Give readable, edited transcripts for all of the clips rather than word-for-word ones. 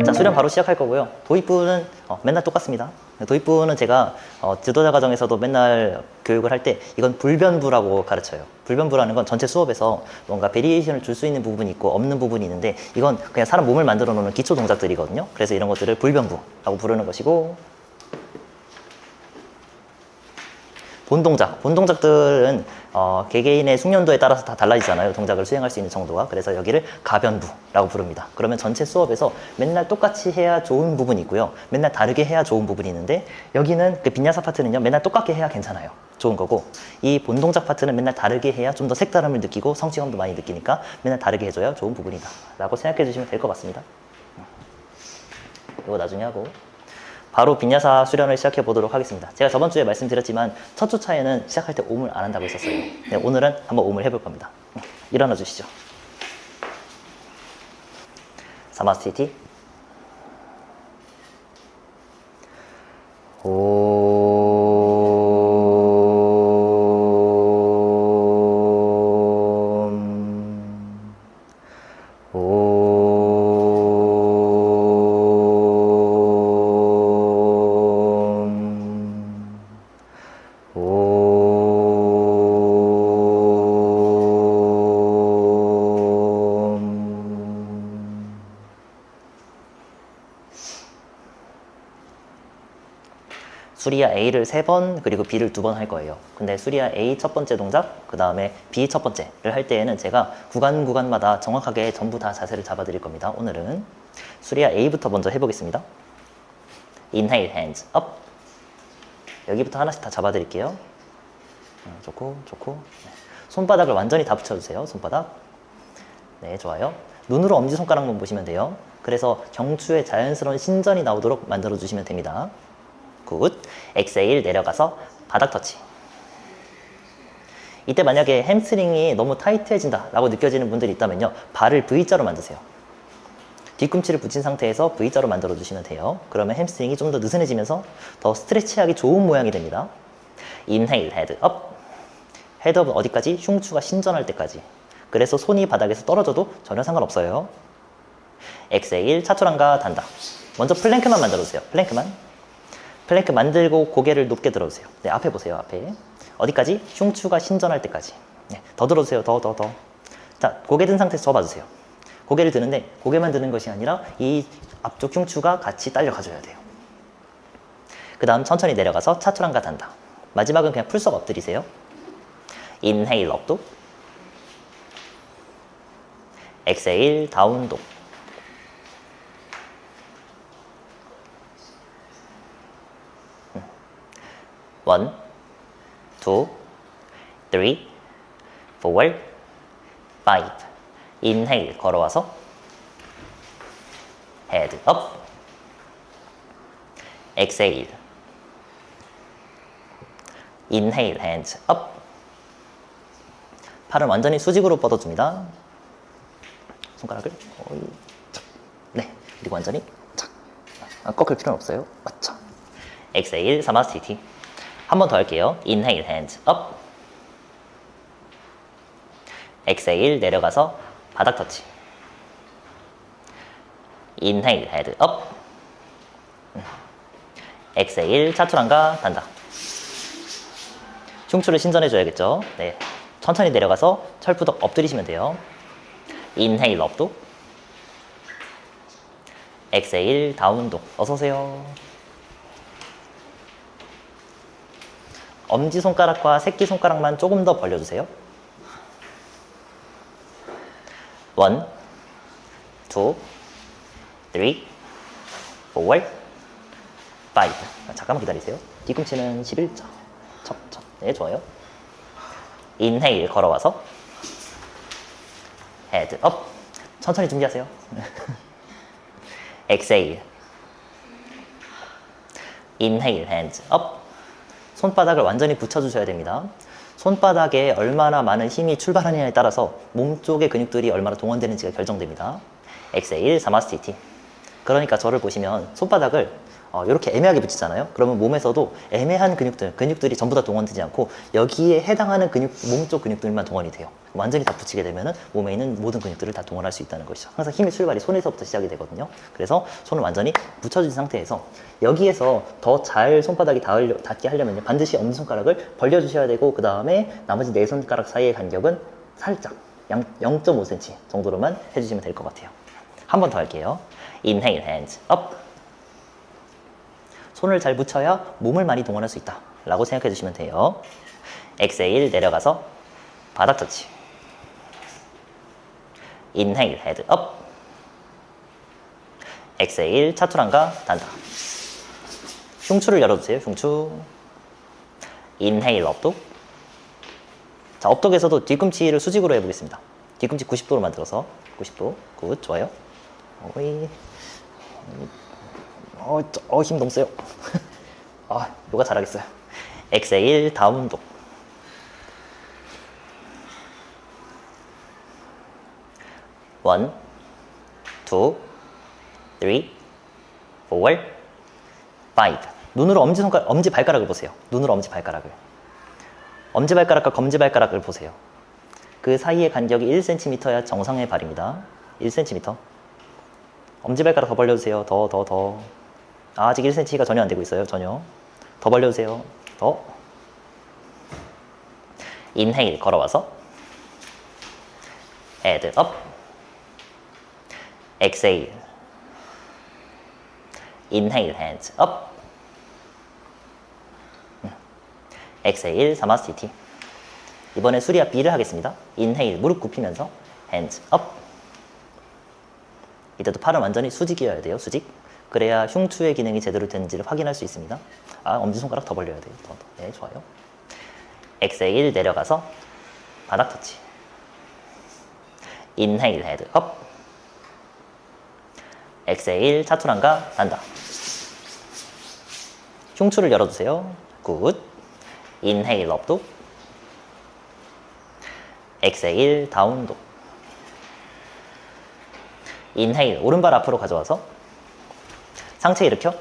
자, 수련 바로 시작할 거고요. 도입부는 맨날 똑같습니다. 도입부는 제가 지도자 과정에서도 맨날 교육을 할 때 이건 불변부라고 가르쳐요. 불변부라는 건 전체 수업에서 뭔가 베리에이션을 줄 수 있는 부분이 있고 없는 부분이 있는데 이건 그냥 사람 몸을 만들어 놓는 기초 동작들이거든요. 그래서 이런 것들을 불변부라고 부르는 것이고, 본동작들은 개개인의 숙련도에 따라서 다 달라지잖아요. 동작을 수행할 수 있는 정도가. 그래서 여기를 가변부라고 부릅니다. 그러면 전체 수업에서 맨날 똑같이 해야 좋은 부분이 있고요. 맨날 다르게 해야 좋은 부분이 있는데, 여기는 그 빈야사 파트는요, 맨날 똑같게 해야 괜찮아요. 좋은 거고, 이 본동작 파트는 맨날 다르게 해야 좀 더 색다름을 느끼고 성취감도 많이 느끼니까 맨날 다르게 해줘야 좋은 부분이다 라고 생각해 주시면 될 것 같습니다. 이거 나중에 하고 바로 빈야사 수련을 시작해 보도록 하겠습니다. 제가 저번 주에 말씀드렸지만 첫 주차에는 시작할 때 옴을 안 한다고 했었어요. 네, 오늘은 한번 옴을 해볼 겁니다. 일어나 주시죠. 사마스티티. 수리야 A를 3번 그리고 B를 2번 할 거예요. 근데 수리야 A 첫 번째 동작, 그 다음에 B 첫 번째를 할 때에는 제가 구간마다 정확하게 전부 다 자세를 잡아 드릴 겁니다. 오늘은 수리야 A부터 먼저 해보겠습니다. Inhale, hands up. 여기부터 하나씩 다 잡아 드릴게요. 좋고. 네. 손바닥을 완전히 다 붙여주세요. 손바닥. 네, 좋아요. 눈으로 엄지손가락만 보시면 돼요. 그래서 경추에 자연스러운 신전이 나오도록 만들어 주시면 됩니다. 굿. 엑세일 내려가서 바닥 터치. 이때 만약에 햄스트링이 너무 타이트해진다 라고 느껴지는 분들이 있다면요, 발을 V자로 만드세요. 뒤꿈치를 붙인 상태에서 V자로 만들어 주시면 돼요. 그러면 햄스트링이 좀 더 느슨해지면서 더 스트레치하기 좋은 모양이 됩니다. 인헤일 헤드 업. 헤드업은 어디까지? 흉추가 신전할 때까지. 그래서 손이 바닥에서 떨어져도 전혀 상관없어요. 엑세일 차투랑가 단다. 먼저 플랭크만 만들어 주세요. 플랭크 만들고 고개를 높게 들어주세요. 네, 앞에 보세요. 앞에. 어디까지? 흉추가 신전할 때까지. 네, 더 들어주세요. 더. 자, 고개 든 상태에서 접어주세요. 고개를 드는데 고개만 드는 것이 아니라 이 앞쪽 흉추가 같이 딸려가줘야 돼요. 그 다음 천천히 내려가서 차투랑가 단다. 마지막은 그냥 풀썩 엎드리세요. 인헤일 업도. 엑세일 다운도. One, two, three, four, five. 인헤일 걸어와서 헤드 업. 엑세일. 인헤일 핸즈 업. 팔은 완전히 수직으로 뻗어줍니다. 손가락을 네, 그리고 완전히 착. 꺾을 필요는 없어요. 맞죠? 엑세일 사마스티티. 한 번 더 할게요. Inhale, hands up. Exhale, 내려가서 바닥 터치. Inhale, head up. Exhale, 차투랑가 단다. 흉추를 신전해줘야겠죠. 네, 천천히 내려가서 철푸덕 엎드리시면 돼요. Inhale, 업도. Exhale, 다운도. 어서오세요. 엄지손가락과 새끼손가락만 조금 더 벌려주세요. One, two, three, four, five. 잠깐만 기다리세요. 뒤꿈치는 11자. 첩. 네, 좋아요. 인헤일 걸어와서 헤드 업. 천천히 준비하세요. 엑세일. 인헤일 핸즈 업. 손바닥을 완전히 붙여주셔야 됩니다. 손바닥에 얼마나 많은 힘이 출발하느냐에 따라서 몸 쪽의 근육들이 얼마나 동원되는지가 결정됩니다. 엑세일 사마스티티. 그러니까 저를 보시면 손바닥을 이렇게 애매하게 붙이잖아요. 그러면 몸에서도 애매한 근육들이 전부 다 동원되지 않고 여기에 해당하는 몸 쪽 근육들만 동원이 돼요. 완전히 다 붙이게 되면은 몸에 있는 모든 근육들을 다 동원할 수 있다는 것이죠. 항상 힘의 출발이 손에서부터 시작이 되거든요. 그래서 손을 완전히 붙여준 상태에서 여기에서 더 잘 손바닥이 닿게 하려면요, 반드시 엄지손가락을 벌려주셔야 되고, 그 다음에 나머지 네 손가락 사이의 간격은 살짝 0.5cm 정도로만 해주시면 될 것 같아요. 한 번 더 할게요. Inhale, hands up. 손을 잘 붙여야 몸을 많이 동원할 수 있다 라고 생각해 주시면 돼요. Exhale, 내려가서 바닥 터치. Inhale, head up. Exhale, 차투랑가 단다. 흉추를 열어주세요. 흉추. Inhale, 업독. 자, 업독에서도 뒤꿈치를 수직으로 해보겠습니다. 뒤꿈치 90도로 만들어서 90도. 굿, 좋아요. 힘 너무 세요. 요가 잘하겠어요. Exhale, 다운독. One, two, three, four, five. 눈으로 엄지발가락을 보세요. 눈으로 엄지발가락을. 엄지발가락과 검지발가락을 보세요. 그 사이의 간격이 1cm야 정상의 발입니다. 1cm. 엄지발가락 더 벌려주세요. 더. 아직 1cm가 전혀 안 되고 있어요. 전혀. 더 벌려주세요. 더. 인헤일 걸어와서 헤드 업. exhale. inhale, hands up. exhale, 사마스티티. 이번에 수리아 B를 하겠습니다. inhale, 무릎 굽히면서 hands up. 이때도 팔은 완전히 수직이어야 돼요. 수직. 그래야 흉추의 기능이 제대로 되는지를 확인할 수 있습니다. 엄지손가락 더 벌려야 돼요. 더. 네, 좋아요. exhale, 내려가서 바닥 터치. inhale, head up. exhale, 차투랑가 단다. 흉추를 열어주세요. 굿. inhale, 업독. exhale, 다운독. inhale, 오른발 앞으로 가져와서 상체 일으켜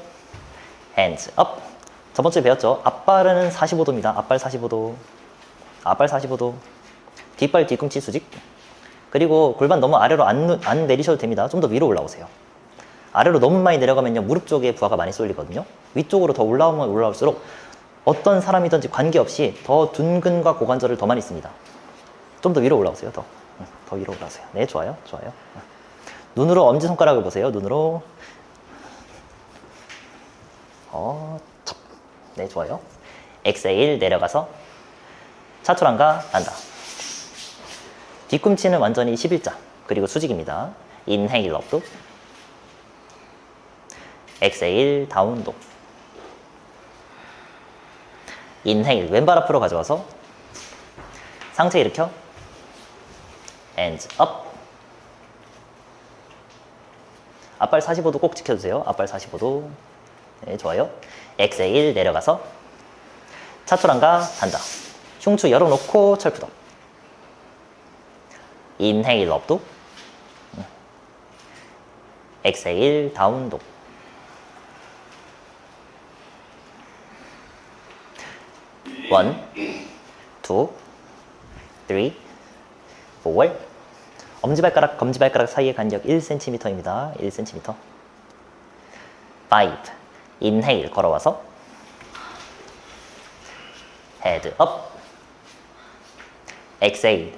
hands up. 저번 주에 배웠죠? 앞발은 45도입니다. 앞발 45도. 앞발 45도. 뒷발 뒤꿈치 수직. 그리고 골반 너무 아래로 안 내리셔도 됩니다. 좀 더 위로 올라오세요. 아래로 너무 많이 내려가면요, 무릎 쪽에 부하가 많이 쏠리거든요. 위쪽으로 더 올라오면 올라올수록 어떤 사람이든지 관계없이 더 둔근과 고관절을 더 많이 씁니다. 좀 더 위로 올라오세요. 더 위로 올라오세요. 네, 좋아요. 좋아요. 눈으로 엄지손가락을 보세요. 눈으로. 네, 좋아요. exhale, 내려가서 차투랑가 단다. 뒤꿈치는 완전히 11자, 그리고 수직입니다. inhale, 업독. exhale, 다운독. inhale, 왼발 앞으로 가져와서 상체 일으켜 hands up. 앞발 45도 꼭 지켜주세요. 앞발 45도. 네, 좋아요. exhale, 내려가서 차투랑가 단다. 흉추 열어놓고 철푸덕. inhale, 업독. exhale, 다운독. One, two, three, four. 엄지발가락, 검지발가락 사이의 간격 1cm입니다. 1cm. Five. inhale, 걸어와서 head up. exhale.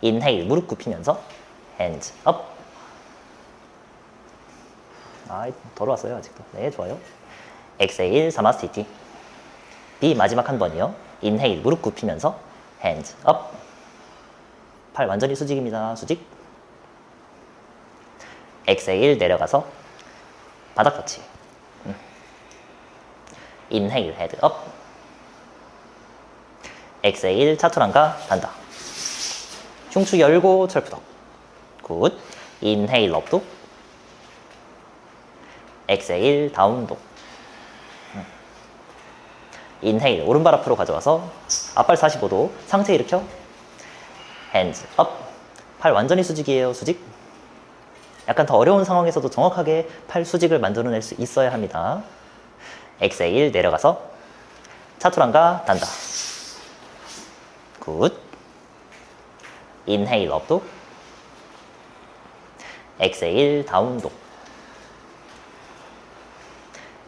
inhale, 무릎 굽히면서 hands up. 덜 왔어요, 아직도. 네, 좋아요. exhale, 사마스티티. B 마지막 한 번이요. inhale, 무릎 굽히면서 hands up. 팔 완전히 수직입니다. 수직. exhale, 내려가서 바닥 터치. inhale, head up. exhale, 차투랑가 단다. 흉추 열고 철푸덕. 굿. inhale, 업독. exhale, 다운독. inhale, 오른발 앞으로 가져와서 앞발 45도, 상체 일으켜 hands up. 팔 완전히 수직이에요. 수직. 약간 더 어려운 상황에서도 정확하게 팔 수직을 만들어낼 수 있어야 합니다. exhale 내려가서 차투랑가 단다. 굿. inhale 업도. exhale 다운도.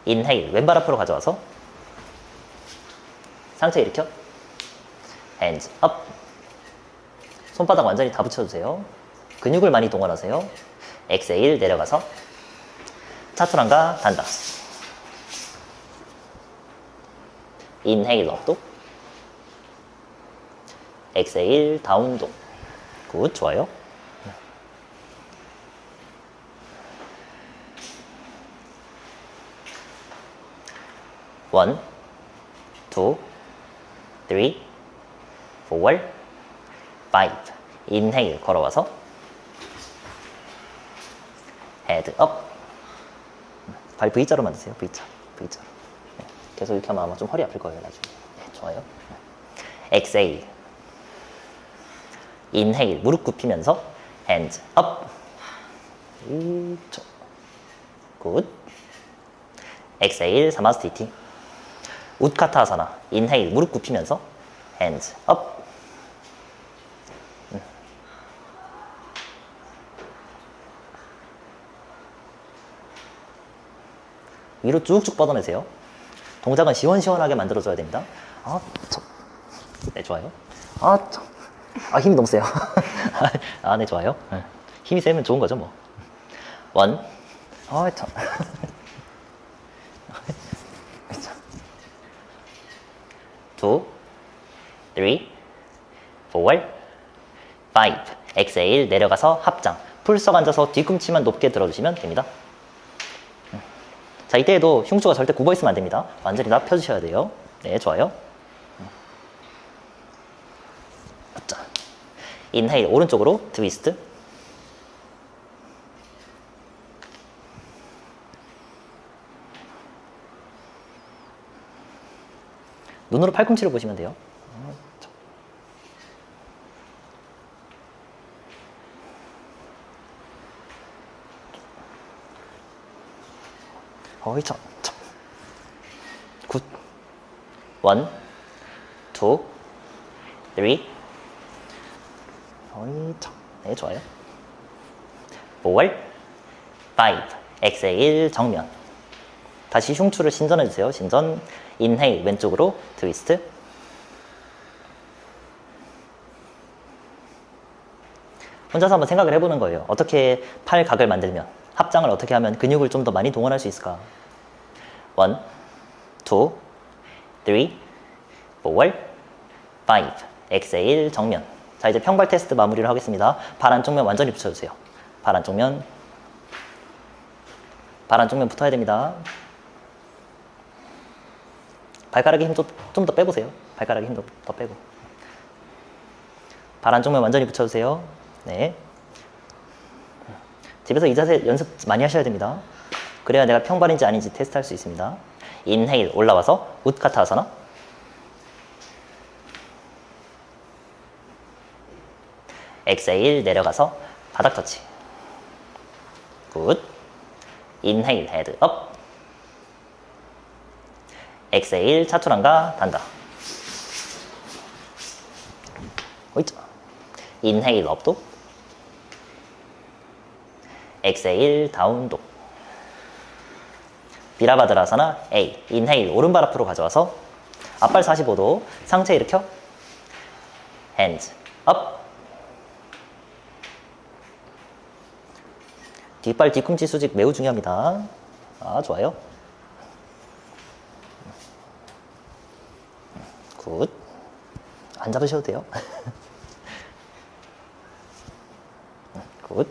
inhale 왼발 앞으로 가져와서 상체 일으켜. hands up. 손바닥 완전히 다 붙여주세요. 근육을 많이 동원하세요. exhale 내려가서 차투랑가 단다. inhale 업도. exhale 다운도. 굿, 좋아요. 원, 투, 쓰리, 포, 파이브. 인헤일 걸어와서 헤드 업. 발 V자로 만드세요. V자. V자로. 네. 계속 이렇게 하면 아마 좀 허리 아플 거예요, 나중에. 네, 좋아요. exhale. 인헤일 무릎 굽히면서 hands up. 굿. exhale 사마스티티. 우트카타아사나. 인헤일 무릎 굽히면서 hands up. 위로 쭉쭉 뻗어내세요. 동작은 시원시원하게 만들어줘야 됩니다. 네, 좋아요. 힘이 너무 세요. 네, 좋아요. 힘이 세면 좋은 거죠, 뭐. 원. 투, 쓰리, 포, 파이브. exhale 내려가서 합장. 풀썩 앉아서 뒤꿈치만 높게 들어주시면 됩니다. 자, 이때에도 흉추가 절대 굽어 있으면 안 됩니다. 완전히 다 펴주셔야 돼요. 네, 좋아요. 자, 인헤일 오른쪽으로 트위스트. 눈으로 팔꿈치를 보시면 돼요. 굿. 원, 투, 쓰리. 네, 좋아요. 포, 파이브. exhale 정면. 다시 흉추를 신전해주세요. 신전. 인헤일 왼쪽으로 트위스트. 혼자서 한번 생각을 해보는 거예요. 어떻게 팔 각을 만들면, 합장을 어떻게 하면 근육을 좀 더 많이 동원할 수 있을까? 원, 투, 쓰리, 포, 파이브. exhale 정면. 자, 이제 평발 테스트 마무리를 하겠습니다. 발 안쪽면 완전히 붙여주세요. 발 안쪽면 붙어야 됩니다. 발가락에 힘 좀 더 빼보세요. 발가락에 힘 더 빼고. 발 안쪽면 완전히 붙여주세요. 네. 집에서 이 자세 연습 많이 하셔야 됩니다. 그래야 내가 평발인지 아닌지 테스트할 수 있습니다. 인헤일 올라와서 우트카타아사나. exhale 내려가서 바닥 터치. 굿. 인헤일 헤드 업. exhale 차투랑가 단다. 인헤일 업도. exhale 다운도. 비라바드라사나 A. 인헤일 오른발 앞으로 가져와서 앞발 45도. 상체 일으켜. hands up. 뒷발 뒤꿈치 수직 매우 중요합니다. 좋아요. 굿. 안 잡으셔도 돼요. 굿.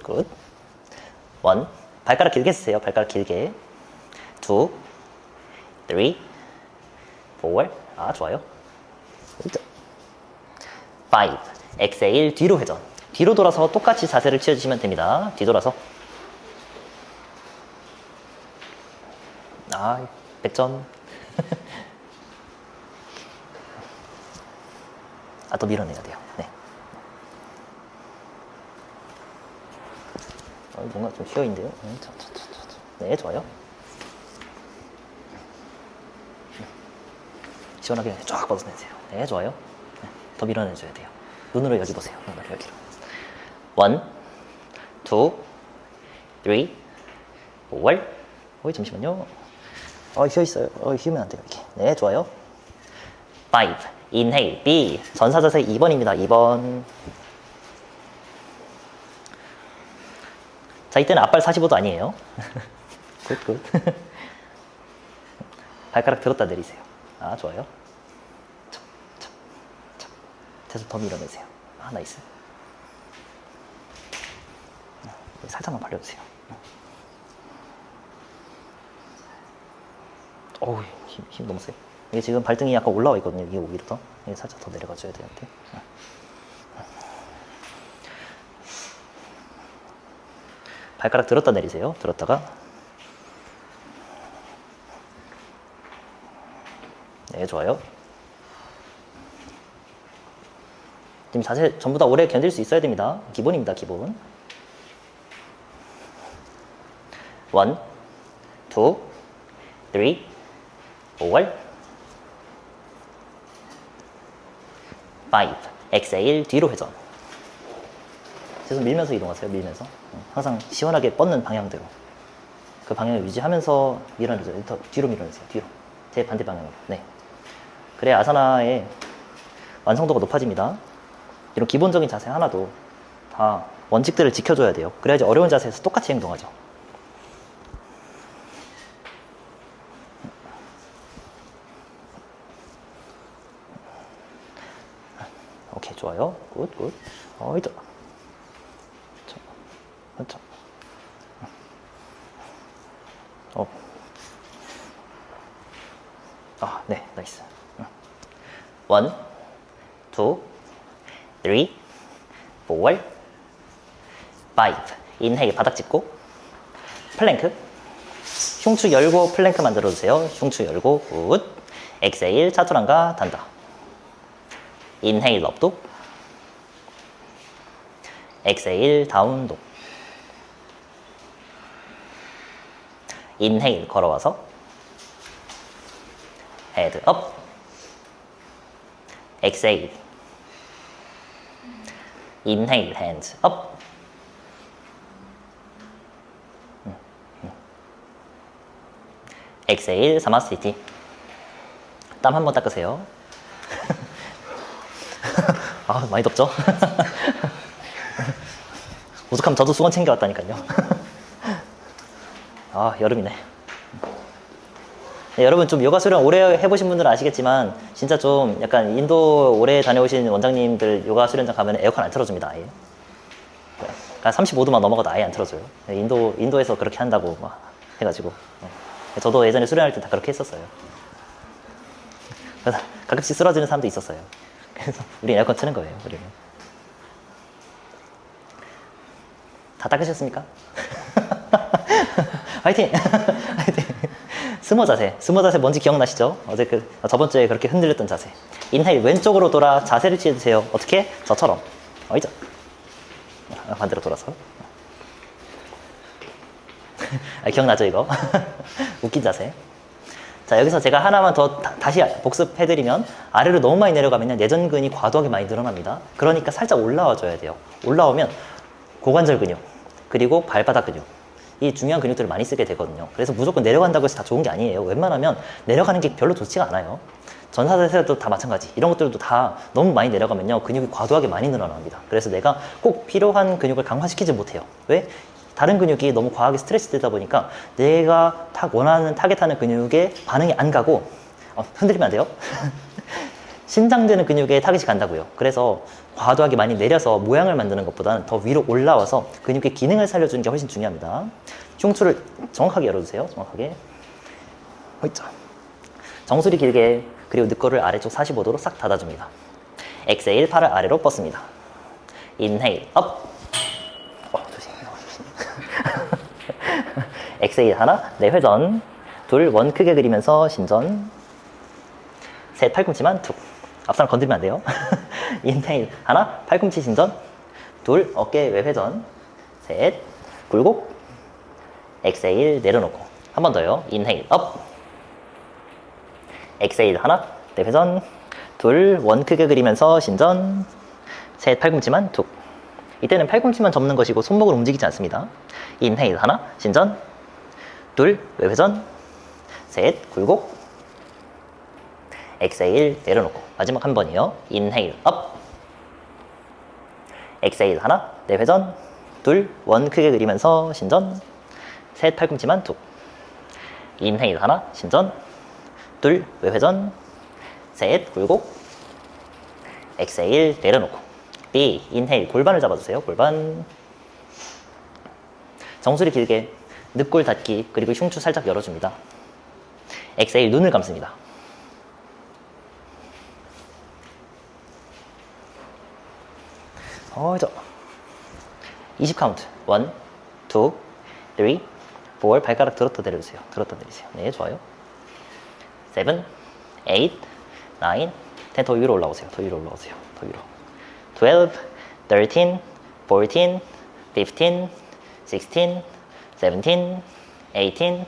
원. 발가락 길게 쓰세요. 발가락 길게. 투, 쓰리, 포. 좋아요. 파이브. exhale 뒤로 회전. 뒤로 돌아서 똑같이 자세를 취해주시면 됩니다. 뒤돌아서. 백전. 더 밀어내야 돼요. 네. 뭔가 좀 휘어있는데요. 네, 좋아요. 시원하게 쫙 뻗어내세요. 네, 좋아요. 네, 더 밀어내줘야 돼요. 눈으로 여기 보세요. 눈으로 여기로. 1, 2, 3, 4. 어이, 잠시만요. 휘어있어요. 휘면 안 돼요. 이렇게. 네, 좋아요. 5. Inhale. B. 전사자세 2번입니다. 2번. 자, 이때는 앞발 45도 아니에요. 굿. 발가락 들었다 내리세요. 아, 좋아요. 계속 더 밀어내세요. 아, 나이스. 살짝만 벌려주세요. 어우, 힘 너무 세요. 이게 지금 발등이 약간 올라와 있거든요. 이게 오히려 더. 이게 살짝 더 내려가줘야 되는데. 발가락 들었다 내리세요. 들었다가. 네, 좋아요. 지금 자세 전부 다 오래 견딜 수 있어야 됩니다. 기본입니다, 기본. 1, 2, 3, 4, 5. exhale, 뒤로 회전. 계속 밀면서 이동하세요, 밀면서. 항상 시원하게 뻗는 방향대로. 그 방향을 유지하면서 밀어내세요. 더 뒤로 밀어내세요, 뒤로. 제 반대 방향으로. 네. 그래야 아사나의 완성도가 높아집니다. 이런 기본적인 자세 하나도 다 원칙들을 지켜줘야 돼요. 그래야지 어려운 자세에서 똑같이 행동하죠. 오케이, 좋아요. 굿. 이따. 그렇죠. 네, 나이스. 1, 2, 3, 4, 5. 인헤일 바닥 짚고 플랭크. 흉추 열고 플랭크 만들어주세요. 흉추 열고 굿. 엑세일 차투랑가 단다. 인헤일 업독. 엑세일 다운독. 인헤일 걸어와서 헤드 업. 엑세일. 인헤일 핸즈 업. 엑세일 사마스티티. 땀 한번 닦으세요. 아, 많이 덥죠? 오죽하면 저도 수건 챙겨왔다니까요. 아, 여름이네. 네, 여러분 좀 요가 수련 오래 해보신 분들은 아시겠지만 진짜 좀 약간 인도 오래 다녀오신 원장님들 요가 수련장 가면 에어컨 안 틀어줍니다, 아예. 그러니까 35도만 넘어가도 아예 안 틀어줘요. 네, 인도에서 그렇게 한다고 막 해가지고. 저도 예전에 수련할 때 다 그렇게 했었어요. 그래서 가끔씩 쓰러지는 사람도 있었어요. 그래서 우리 에어컨 트는 거예요, 우리는. 다 닦으셨습니까? 화이팅! 화이팅! 스모 자세 뭔지 기억나시죠? 저번 주에 그렇게 흔들렸던 자세. 인하일 왼쪽으로 돌아 자세를 취해주세요. 어떻게? 저처럼. 이죠? 반대로 돌아서. 기억나죠, 이거? 웃긴 자세. 자, 여기서 제가 하나만 더 다시 복습해드리면 아래로 너무 많이 내려가면 내전근이 과도하게 많이 늘어납니다. 그러니까 살짝 올라와 줘야 돼요. 올라오면 고관절 근육, 그리고 발바닥 근육, 이 중요한 근육들을 많이 쓰게 되거든요. 그래서 무조건 내려간다고 해서 다 좋은 게 아니에요. 웬만하면 내려가는 게 별로 좋지가 않아요. 전사자세도 다 마찬가지. 이런 것들도 다 너무 많이 내려가면요, 근육이 과도하게 많이 늘어납니다. 그래서 내가 꼭 필요한 근육을 강화시키지 못해요. 왜? 다른 근육이 너무 과하게 스트레스 되다 보니까 내가 원하는 타겟하는 근육에 반응이 안 가고, 흔들리면 안 돼요. 신장되는 근육에 타겟이 간다고요. 그래서 과도하게 많이 내려서 모양을 만드는 것보다는 더 위로 올라와서 근육의 기능을 살려주는 게 훨씬 중요합니다. 흉추를 정확하게 열어주세요. 정확하게. 정수리 길게, 그리고 늑거를 아래쪽 45도로 싹 닫아줍니다. 엑세일 팔을 아래로 뻗습니다. 인헤일 업. 조심. 엑세일 하나, 네 회전. 둘, 원 크게 그리면서 신전. 셋, 팔꿈치만 툭. 앞사람 건드리면 안 돼요. 인헤일 하나, 팔꿈치 신전. 둘, 어깨 외 회전. 셋, 굴곡, exhale 내려놓고 한 번 더요. inhale up, exhale 하나, 네 회전, 둘, 원 크게 그리면서 신전, 셋, 팔꿈치만 툭. 이때는 팔꿈치만 접는 것이고 손목을 움직이지 않습니다. inhale 하나, 신전, 둘, 외회전, 셋, 굴곡, exhale 내려놓고 마지막 한 번이요. inhale up, exhale 하나, 네 회전, 둘, 원 크게 그리면서 신전, 셋, 팔꿈치만 툭. inhale 하나, 신전, 둘, 외회전, 셋, 굴곡, exhale 내려놓고 B, inhale 골반을 잡아주세요. 골반, 정수리 길게, 늑골 닫기, 그리고 흉추 살짝 열어줍니다. exhale 눈을 감습니다. 저 20카운트 1, 2, 3, 4 발가락 들었다 내려주세요. 들었다 내리세요. 네, 좋아요. 7, 8, 9, 10 더 위로 올라오세요. 더 위로 올라오세요. 더 위로. 12, 13, 14, 15, 16, 17, 18,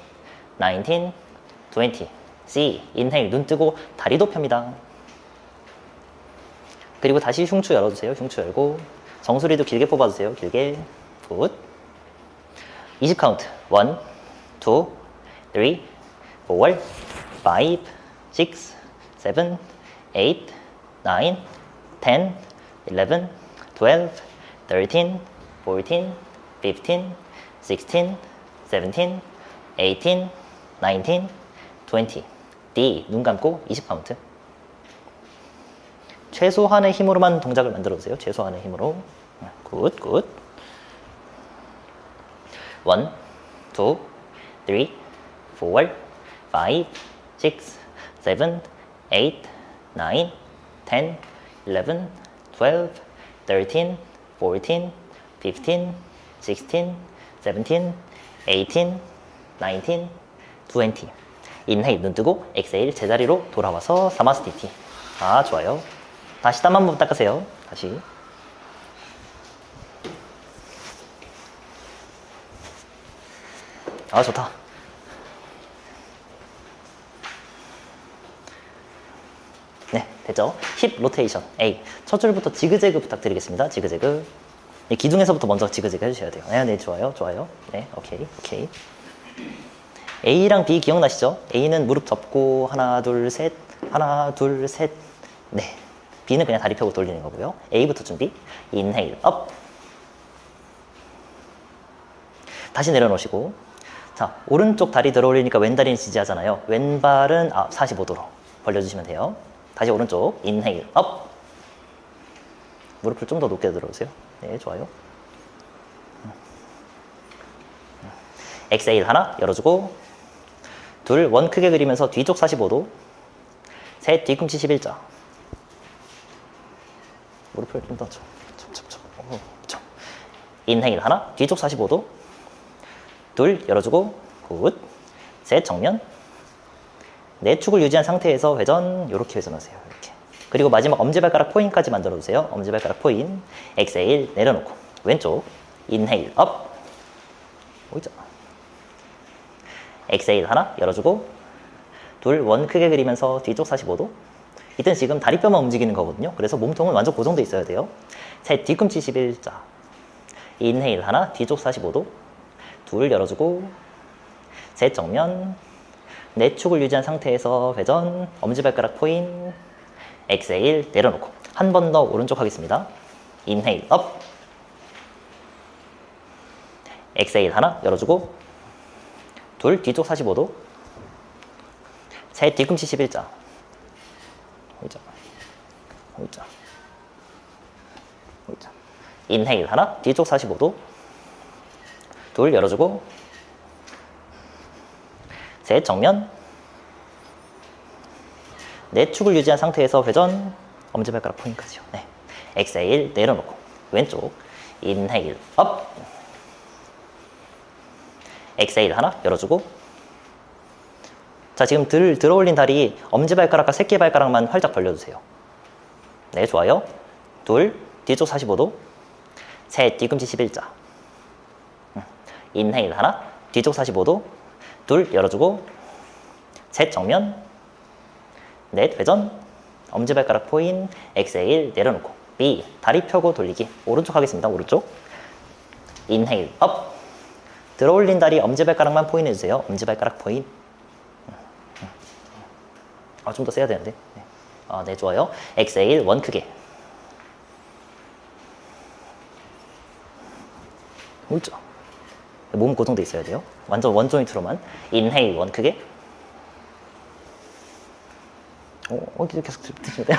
19, 20. C, inhale 눈 뜨고 다리도 펴니다. 그리고 다시 흉추 열어주세요. 흉추 열고 정수리도 길게 뽑아주세요. 길게. 굿. 20카운트 1, 2, 3, 4, 5, 6, 7, 8, 9, 10, 11, 12, 13, 14, 15, 16, 17, 18, 19, 20. D, 눈 감고 20카운트. 최소한의 힘으로만 동작을 만들어주세요. 최소한의 힘으로. 굿, 굿. 1, 2, 3, 4, 5, 6, 7, 8, 9, 10, 11, 12, 13, 14, 15, 16, 17, 18, 19, 20. 인헤일 눈 뜨고 exhale 제자리로 돌아와서 사마스티티. 아, 좋아요. 다시 땀 한 번 닦으세요. 다시. 아, 좋다. 네, 됐죠? 힙 로테이션 A. 첫 줄부터 지그재그 부탁드리겠습니다. 지그재그. 네, 기둥에서부터 먼저 지그재그 해주셔야 돼요. 네, 좋아요. 좋아요. 네, 오케이, 오케이. A랑 B 기억나시죠? A는 무릎 접고 하나, 둘, 셋, 하나, 둘, 셋. 네. B는 그냥 다리 펴고 돌리는 거고요. A부터 준비. 인헤일 업. 다시 내려놓으시고. 자, 오른쪽 다리 들어 올리니까 왼다리는 지지하잖아요. 왼발은 45도로 벌려주시면 돼요. 다시 오른쪽. 인헤일 업. 무릎을 좀 더 높게 들어오세요. 네, 좋아요. exhale 하나 열어주고, 둘, 원 크게 그리면서 뒤쪽 45도, 셋, 뒤꿈치 11자. 무릎을 좀 더 쳐. 인헤일 하나, 뒤쪽 45도, 둘, 열어주고, 굿, 셋, 정면, 네, 축을 유지한 상태에서 회전, 요렇게 회전하세요. 이렇게. 그리고 마지막 엄지발가락 포인까지 만들어주세요. 엄지발가락 포인, exhale 내려놓고, 왼쪽, 인헤일 업, 오이자. exhale 하나 열어주고, 둘, 원 크게 그리면서 뒤쪽 45도. 이때는 지금 다리뼈만 움직이는 거거든요. 그래서 몸통은 완전 고정돼 있어야 돼요. 셋, 뒤꿈치 11자. 인헤일 하나, 뒤쪽 45도. 둘, 열어주고, 셋, 정면, 네, 축을 유지한 상태에서 회전, 엄지발가락 포인, exhale 내려놓고 한 번 더 오른쪽 하겠습니다. 인헤일 업, exhale 하나 열어주고, 둘, 뒤쪽 45도, 셋, 뒤꿈치 11자. 호이자, 호이자, 호이자. 인헤일 하나, 뒤쪽 45도, 둘, 열어주고, 셋, 정면, 네, 축을 유지한 상태에서 회전, 엄지발가락 포인까지요. 네, exhale 내려놓고 왼쪽, 인헤일 업, exhale 하나 열어주고. 자, 지금 들어 올린 다리 엄지발가락과 새끼발가락만 활짝 벌려주세요. 네, 좋아요. 둘, 뒤쪽 45도, 셋, 뒤꿈치 11자. 인헤일 하나, 뒤쪽 45도, 둘 열어주고, 셋 정면, 넷 회전, 엄지발가락 포인, 엑셀 내려놓고, B 다리 펴고 돌리기. 오른쪽 하겠습니다. 오른쪽. 인헤일 업. 들어올린 다리 엄지발가락만 포인 해주세요. 엄지발가락 포인. 좀 더 세야 되는데. 네, 좋아요. 엑셀 원 크게. 물죠. 몸 고정돼 있어야 돼요. 완전 원 조인트로만. 인헤일 원 크게. 계속 드시면 돼요.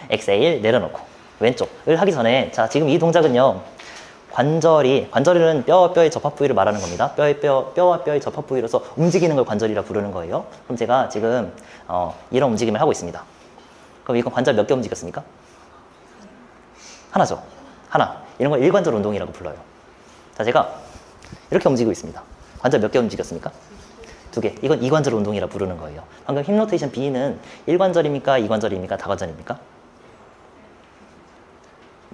엑셀 내려놓고 왼쪽을 하기 전에, 자, 지금 이 동작은요, 관절은 뼈의 접합 부위를 말하는 겁니다. 뼈와 뼈의 접합 부위로서 움직이는 걸 관절이라 부르는 거예요. 그럼 제가 지금 이런 움직임을 하고 있습니다. 그럼 이건 관절 몇 개 움직였습니까? 하나죠. 하나. 이런 걸 일관절 운동이라고 불러요. 자, 제가 이렇게 움직이고 있습니다. 관절 몇 개 움직였습니까? 2개. 이건 이관절 운동이라 부르는 거예요. 방금 힙 로테이션 B는 일관절입니까? 이관절입니까? 다관절입니까?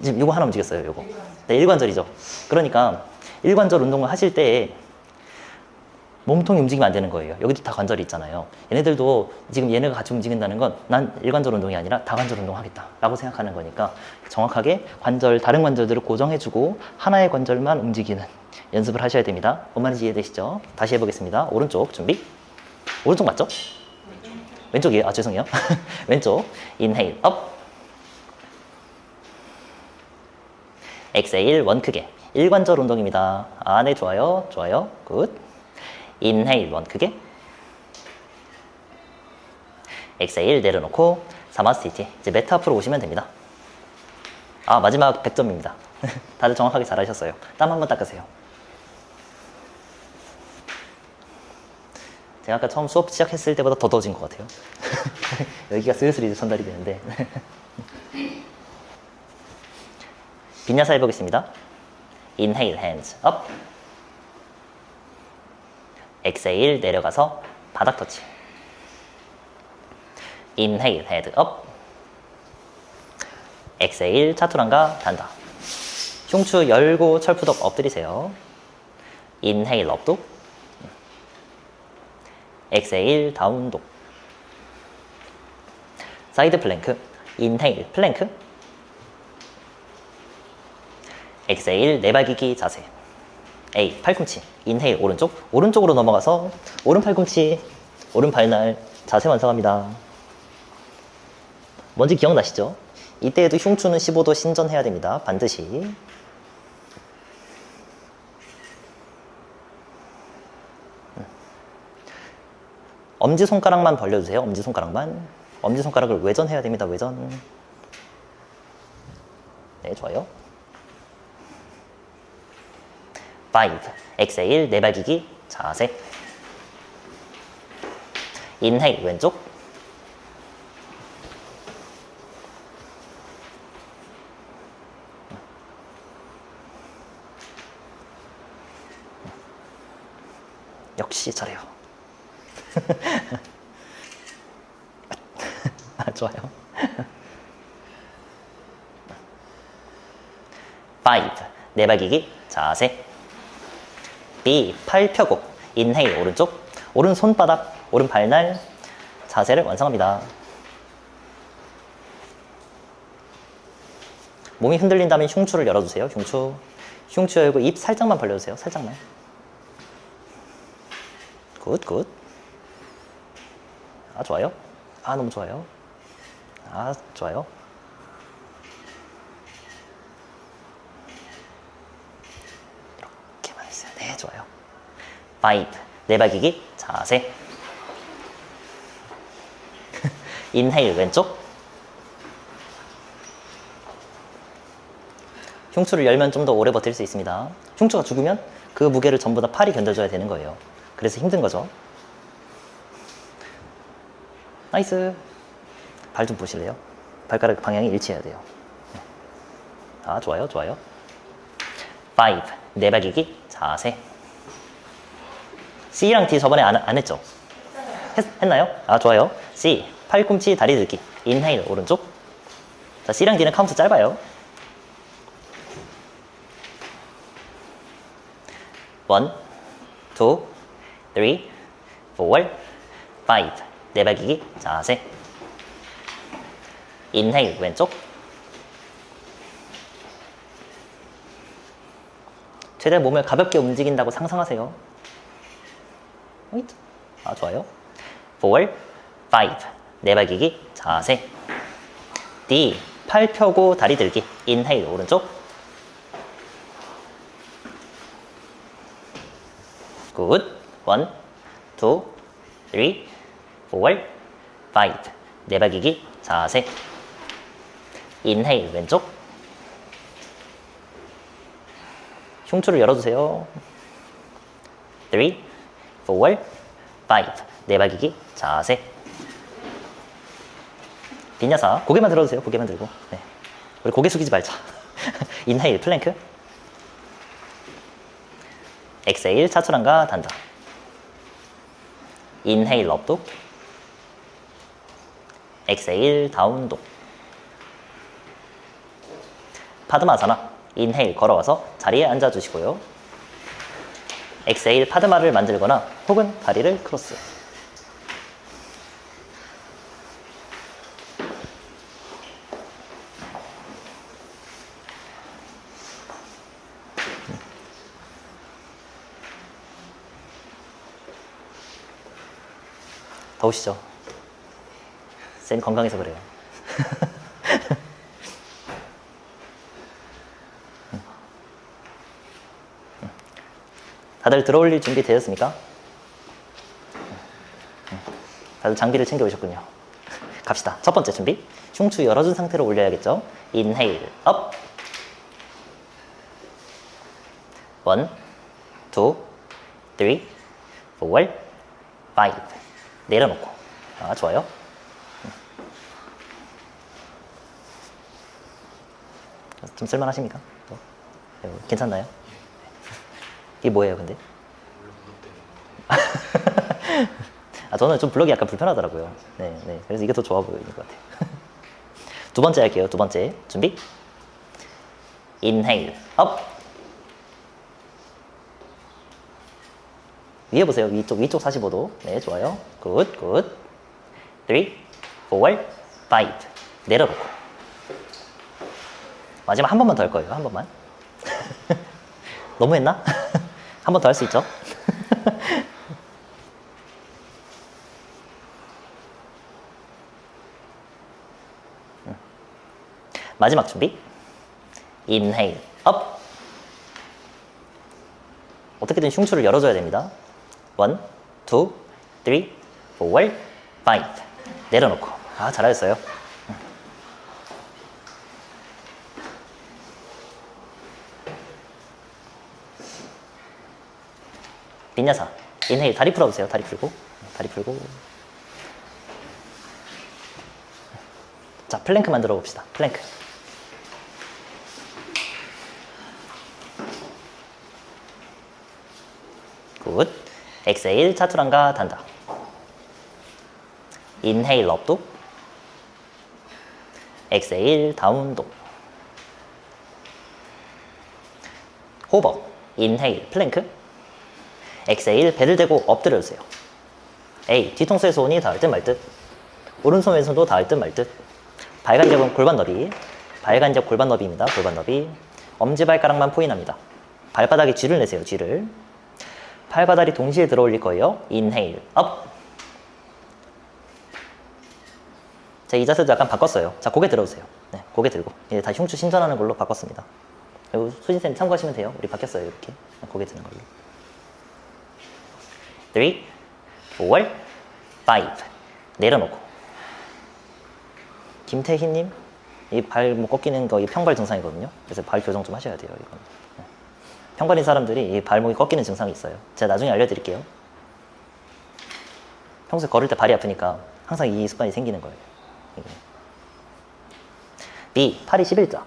지금 요거 하나 움직였어요. 요거. 네, 일관절이죠. 그러니까 일관절 운동을 하실 때 몸통이 움직이면 안 되는 거예요. 여기도 다 관절이 있잖아요. 얘네들도 지금 얘네가 같이 움직인다는 건 난 일관절 운동이 아니라 다관절 운동 하겠다 라고 생각하는 거니까, 정확하게 다른 관절들을 고정해주고 하나의 관절만 움직이는 연습을 하셔야 됩니다. 뭔 말인지 이해되시죠? 다시 해보겠습니다. 오른쪽 준비. 오른쪽 맞죠? 왼쪽이에요. 죄송해요. 왼쪽. 인헤일 업. 엑셀 원 크게. 일관절 운동입니다. 네, 좋아요. 좋아요. 굿. 인헤일 원 크게. 엑셀 내려놓고 사마스티티. 이제 매트 앞으로 오시면 됩니다. 마지막 100점입니다. 다들 정확하게 잘하셨어요. 땀 한번 닦으세요. 제가 아까 처음 수업 시작했을 때보다 더 더워진 것 같아요. 여기가 슬슬 이제 전달이 되는데. 빈야사 해보겠습니다. 인헤일 핸즈 업. 엑셀 내려가서 바닥 터치. 인헤일 헤드 업. 엑셀 차투랑가 단다. 흉추 열고 철푸덕 엎드리세요. 인헤일 업독. 엑셀 다운독. 사이드 플랭크. 인헤일 플랭크. 엑셀 내발기기 자세. A 팔꿈치. 인헤일 오른쪽으로 넘어가서 오른 팔꿈치, 오른 발날 자세 완성합니다. 뭔지 기억나시죠? 이때에도 흉추는 15도 신전해야 됩니다. 반드시. 엄지손가락만 벌려주세요. 엄지손가락만. 엄지손가락을 외전해야 됩니다. 외전. 네, 좋아요. 5. 엑셀 내발기기 자세. 인헤일 왼쪽. 역시 잘해요. 좋아요. 5. 내발기기 자세. B. 팔 펴고. 인헤일 오른쪽. 오른 손바닥, 오른 발날 자세를 완성합니다. 몸이 흔들린다면 흉추를 열어주세요. 흉추 열고 입 살짝만 벌려주세요. 살짝만. 굿. 좋아요. 너무 좋아요. 좋아요. 이렇게만 했어요. 네, 좋아요. 5. 내발기기 자세. 인헤일 왼쪽. 흉추를 열면 좀 더 오래 버틸 수 있습니다. 흉추가 죽으면 그 무게를 전부 다 팔이 견뎌줘야 되는 거예요. 그래서 힘든 거죠. 나이스. 발 좀 보실래요? 발가락 방향이 일치해야 돼요. 좋아요. 5. 내발기기 자세. C랑 D 저번에 안 했죠? 했나요? 좋아요. C. 팔꿈치 다리 들기. 인헤일 오른쪽. 자, C랑 D는 카운트 짧아요. 원, 투, 쓰리, 포, 파이브. 내발기기 자세. 인헤일 왼쪽. 최대한 몸을 가볍게 움직인다고 상상하세요. 아, 좋아요. 4, 5. 내발기기 자세. D. 팔 펴고 다리 들기. 인헤일 오른쪽. 굿. 1, 2, 3, 4, 5. 내발기기 자세. 인헤일 왼쪽. 흉추를 열어주세요. 3, 4, 5. 내발기기 자세. 빈야사 고개만 들어주세요. 고개만 들고. 네. 우리 고개 숙이지 말자. 인헤일 플랭크. 엑세일 차출한가 단다. 인헤일 업독. 엑세일 다운독. 파드마사나. 인헤일 걸어와서 자리에 앉아주시고요. 엑세일 파드마를 만들거나 혹은 다리를 크로스. 더우시죠? 쌤 건강해서 그래요. 다들 들어올릴 준비 되셨습니까? 다들 장비를 챙겨 오셨군요. 갑시다. 첫 번째 준비. 흉추 열어준 상태로 올려야겠죠? 인헤일 업. 1, 2, 3, 4, 5. 내려놓고. 아, 좋아요. 좀 쓸만하십니까? 괜찮나요? 이게 뭐예요, 근데? 아, 저는 좀 블럭이 약간 불편하더라고요. 네, 네. 그래서 이게 더 좋아 보이는 것 같아요. 두 번째 할게요. 두 번째. 준비. 인헤일 업. 위에 보세요. 위쪽 45도. 네, 좋아요. 굿, 굿. 3, 4, 5. 내려놓고. 마지막 한 번만 더 할 거예요. 한 번만. 너무 했나? 한 번 더 할 수 있죠? 마지막 준비. 인헤일 업. 어떻게든 흉추를 열어줘야 됩니다. 1, 2, 3, 4, 5. 내려놓고. 아, 잘하셨어요. 빈야사. 인헤일 다리 풀어보세요. 다리 풀고. 다리 풀고. 자, 플랭크 만들어 봅시다. 플랭크. 굿. 엑세일 차투랑가 단다. 인헤일 업독. 엑세일 다운독. 호버. 인헤일 플랭크. 엑세일 배를 대고 엎드려주세요. A. 뒤통수에서 손이 닿을 듯 말 듯. 오른손 왼손도 닿을 듯 말 듯. 발간접은 골반 너비. 발간접 골반 너비입니다. 골반 너비. 엄지발가락만 포인합니다. 발바닥에 쥐를 내세요. 쥐를. 팔과 다리 동시에 들어 올릴 거예요. 인헤일 업. 자, 이 자세도 약간 바꿨어요. 자, 고개 들어주세요. 네, 고개 들고. 이제 다시 흉추 신전하는 걸로 바꿨습니다. 그리고 수진쌤 참고하시면 돼요. 우리 바뀌었어요. 이렇게. 고개 드는 걸로. 3, 4, 5. 내려놓고. 김태희님, 이 발 뭐 꺾이는 거 이 평발 증상이거든요. 그래서 발 교정 좀 하셔야 돼요. 이건. 평발인 사람들이 이 발목이 꺾이는 증상이 있어요. 제가 나중에 알려드릴게요. 평소에 걸을 때 발이 아프니까 항상 이 습관이 생기는 거예요. 이게. B. 팔이 11자.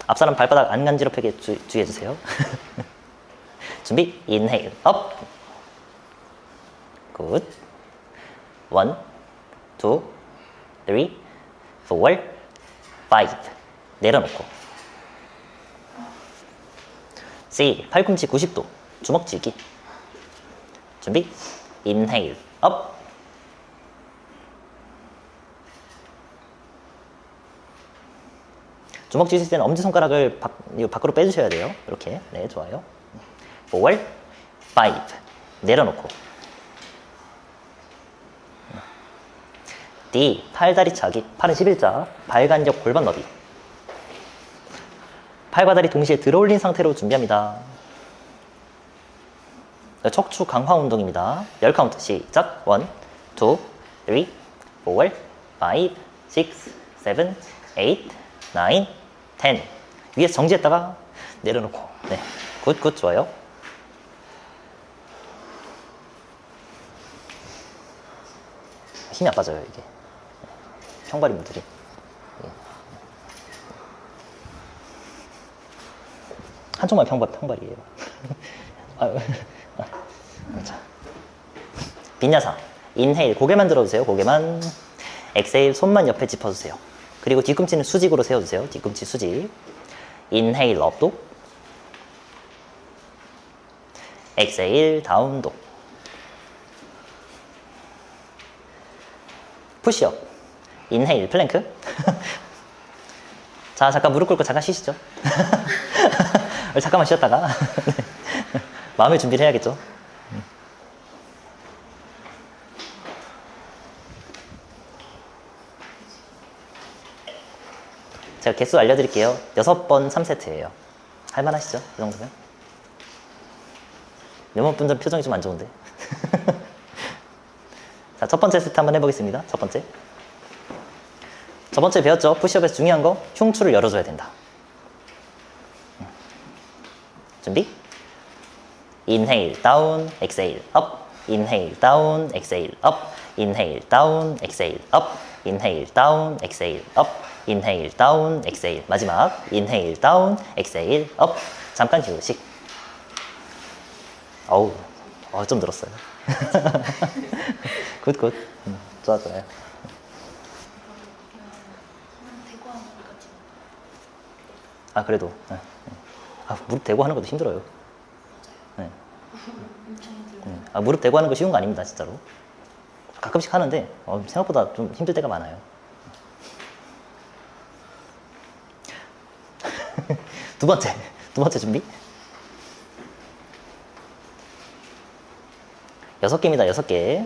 앞사람 발바닥 안 간지럽게 주의해주세요. 준비. 인헤일 업. 굿. 1, 2, 3, 4, 5. 내려놓고. C. 팔꿈치 90도. 주먹 쥐기. 준비. 인헤일. 업. 주먹 쥐실 때는 엄지손가락을 밖으로 빼주셔야 돼요. 이렇게. 네, 좋아요. 4, 5. 내려놓고. D. 팔다리 차기. 팔은 11자. 발간격 골반 너비. 팔과 다리 동시에 들어올린 상태로 준비합니다. 척추 강화 운동입니다. 10카운트 시작. 1, 2, 3, 4, 5, 6, 7, 8, 9, 10. 위에서 정지했다가 내려놓고. 네, 굿, 좋아요. 힘이 안 빠져요, 이게. 평발인 분들이. 한쪽만 평발이에요. 자. 빈야사. 인헤일. 고개만 들어주세요. 고개만. 엑세일. 손만 옆에 짚어주세요. 그리고 뒤꿈치는 수직으로 세워주세요. 뒤꿈치 수직. 인헤일. 업독. 엑세일. 다운독. 푸시업. 인헤일. 플랭크. 자, 잠깐 무릎 꿇고 잠깐 쉬시죠. 잠깐만 쉬었다가 마음의 준비를 해야겠죠. 제가 개수 알려드릴게요. 6번 3세트예요. 할만하시죠? 이 정도면? 몇몇 분들 표정이 좀 안 좋은데. 자, 첫 번째 세트 한번 해보겠습니다. 첫 번째 배웠죠? 푸시업에서 중요한 거 흉추를 열어줘야 된다. 준비. 인헤일 다운, 엑세일 업. 인헤일 다운, 엑세일 업. 인헤일 다운, 엑세일 업. 인헤일 다운, 엑세일 업. 인헤일 다운, 엑세일. 마지막 인헤일 다운, 엑세일 업. 잠깐 휴식. 어우, 좀 늘었어요. 굿. 좋아요. 아, 그래도. 무릎 대고 하는 것도 힘들어요. 네. 무릎 대고 하는 거 쉬운 거 아닙니다, 진짜로. 가끔씩 하는데 생각보다 좀 힘들 때가 많아요. 두 번째 준비. 6개입니다, 6개.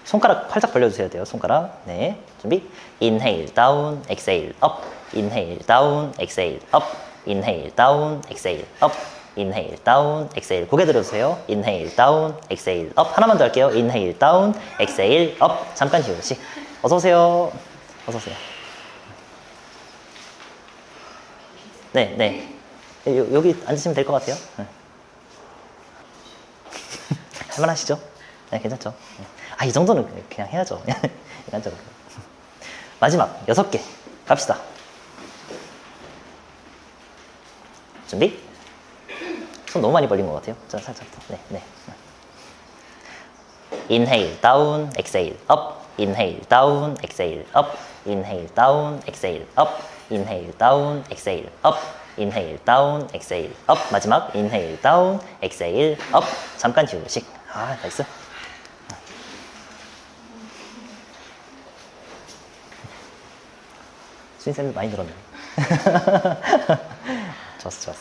손가락 활짝 벌려주셔야 돼요, 손가락. 네, 준비. 인헤일 다운, 엑세일 업. 인헤일 다운, 엑세일 업. 인헤일 다운, 엑세일 업. 인헤일 다운, 엑세일. 고개 들어주세요. 인헤일 다운, 엑세일 업. 하나만 더 할게요. 인헤일 다운, 엑세일 업. 잠깐 휴식. 어서오세요. 네. 여기 앉으시면 될 것 같아요. 네. 할만하시죠? 네, 괜찮죠? 이 정도는 그냥 해야죠. 일반적으로. 마지막 6개 갑시다. 준비. 손 너무 많이 벌린 것 같아요. 자, 살짝 더. 네. 인헤일 다운, 엑세일 업. 인헤일 다운, 엑세일 업. 인헤일 다운, 엑세일 업. 인헤일 다운, 엑세일 업. 인헤일 다운, 엑세일 업. 마지막 인헤일 다운, 엑세일 업. 잠깐 휴식. 나이스. 수인쌤도 많이 늘었네. 좋았어요.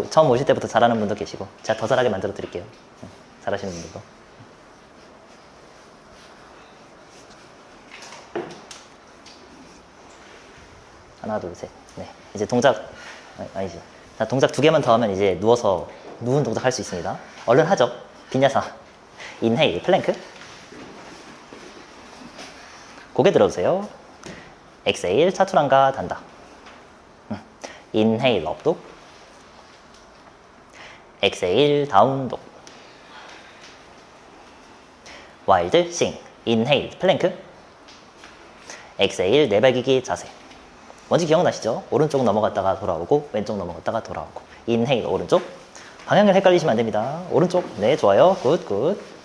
처음 오실 때부터 잘하는 분도 계시고 제가 더 잘하게 만들어 드릴게요. 잘하시는 분들도. 하나, 둘, 셋. 네. 이제 동작 아니지. 자, 동작 2개만 더 하면 이제 누워서 누운 동작 할 수 있습니다. 얼른 하죠. 빈야사. 인헤일 플랭크. 고개 들어주세요. 엑세일 차투랑가 단다. 인헤일 업독. 엑세일 다운독. 와일드 싱. 인헤일 플랭크. 엑세일 내발기기 자세. 뭔지 기억나시죠? 오른쪽 넘어갔다가 돌아오고 왼쪽 넘어갔다가 돌아오고. 인헤일 오른쪽. 방향을 헷갈리시면 안 됩니다. 오른쪽. 네, 좋아요. 굿.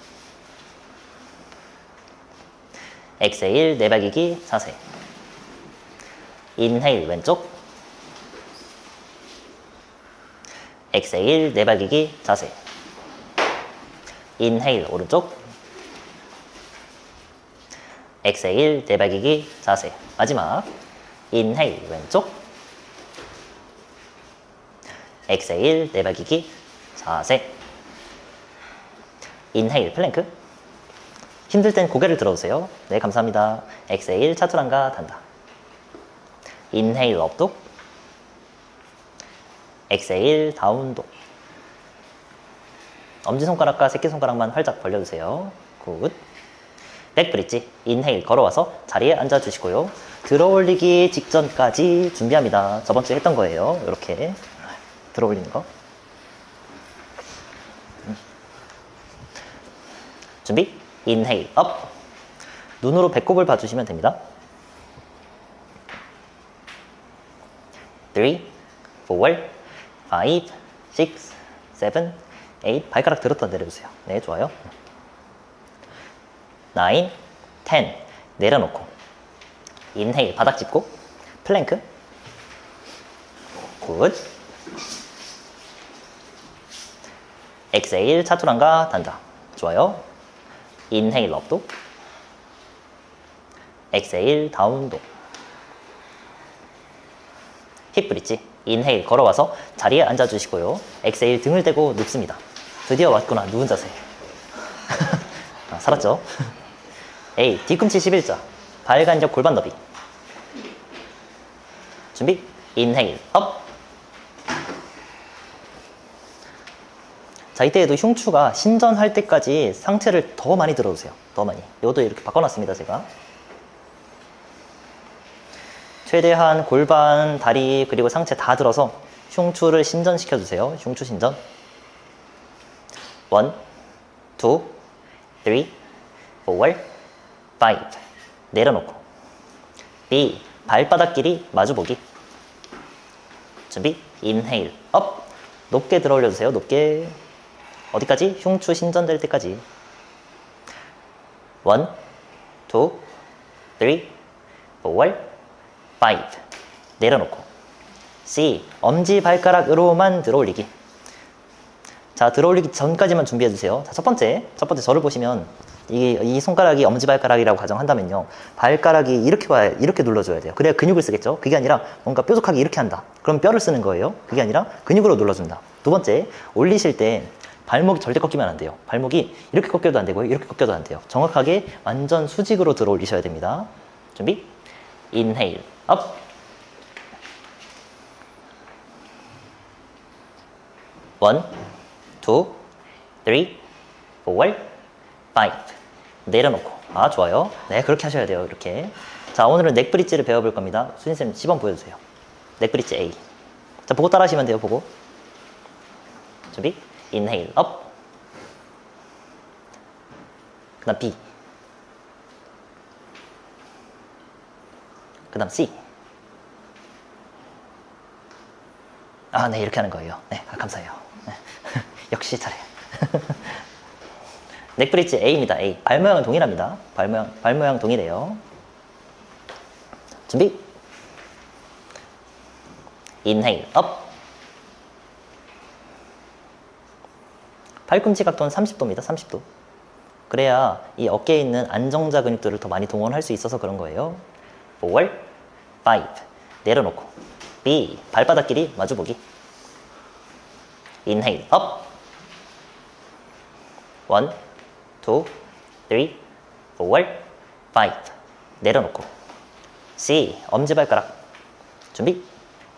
엑세일 내발기기 자세. 인헤일 왼쪽. exhale 내발기기 자세. inhale 오른쪽. exhale 내발기기 자세. 마지막 inhale 왼쪽. exhale 내발기기 자세. inhale 플랭크. 힘들 땐 고개를 들어오세요. 네, 감사합니다. exhale 차투란가 단다. inhale 업독. exhale 다운독. 엄지손가락과 새끼손가락만 활짝 벌려주세요. 굿. 백브릿지. inhale 걸어와서 자리에 앉아주시고요. 들어올리기 직전까지 준비합니다. 저번주에 했던 거예요. 이렇게 들어올리는 거. 준비. inhale 업. 눈으로 배꼽을 봐주시면 됩니다. 3, 4, 5, 6, 7, 8 발가락 들었다 내려주세요. 네, 좋아요. 9, 10 내려놓고 inhale 바닥 짚고 플랭크. 굿. exhale 차투란가 단다. 좋아요. inhale 업독. exhale 다운독. 힙 브릿지. inhale 걸어와서 자리에 앉아주시고요. exhale 등을 대고 눕습니다. 드디어 왔구나. 누운 자세. 아, 살았죠? A. 뒤꿈치 11자. 발 간격 골반 너비. 준비. inhale 업. 자, 이때에도 흉추가 신전할 때까지 상체를 더 많이 들어주세요. 더 많이. 이것도 이렇게 바꿔놨습니다, 제가. 최대한 골반, 다리, 그리고 상체 다 들어서 흉추를 신전시켜주세요. 흉추 신전. 1, 2, 3, 4, 5 내려놓고 B. 발바닥 길이 마주보기. 준비. inhale 업. 높게 들어 올려주세요. 높게. 어디까지? 흉추 신전될 때까지. 1, 2, 3, 4, 5 내려놓고 C. 엄지발가락으로만 들어 올리기. 자, 들어 올리기 전까지만 준비해주세요. 자, 첫 번째 저를 보시면 이 손가락이 엄지발가락이라고 가정한다면요. 발가락이 이렇게 와야, 이렇게 눌러줘야 돼요. 그래야 근육을 쓰겠죠. 그게 아니라 뭔가 뾰족하게 이렇게 한다. 그럼 뼈를 쓰는 거예요. 그게 아니라 근육으로 눌러준다. 두 번째, 올리실 때 발목이 절대 꺾이면 안 돼요. 발목이 이렇게 꺾여도 안 되고요. 이렇게 꺾여도 안 돼요. 정확하게 완전 수직으로 들어 올리셔야 됩니다. 준비. inhale 업. 원, 투, 쓰리, 포, 파이브 내려놓고. 아, 좋아요. 네, 그렇게 하셔야 돼요. 이렇게. 자, 오늘은 넥브릿지를 배워볼 겁니다. 수진쌤 시범 보여주세요. 넥브릿지 A. 자, 보고 따라 하시면 돼요. 보고. 준비. inhale 업. 그 다음 B. 그 다음 C. 아, 네, 이렇게 하는 거예요. 네, 감사해요. 네. 역시 잘해. 넥브릿지 A입니다. A. 발 모양은 동일합니다. 발 모양 동일해요. 준비. inhale 업. 팔꿈치 각도는 30도입니다. 30도. 그래야 이 어깨에 있는 안정자 근육들을 더 많이 동원할 수 있어서 그런 거예요. 4, 5 내려놓고 B. 발바닥 길이 마주보기. inhale 업. 1, 2, 3, 4, 5 내려놓고 C. 엄지발가락. 준비.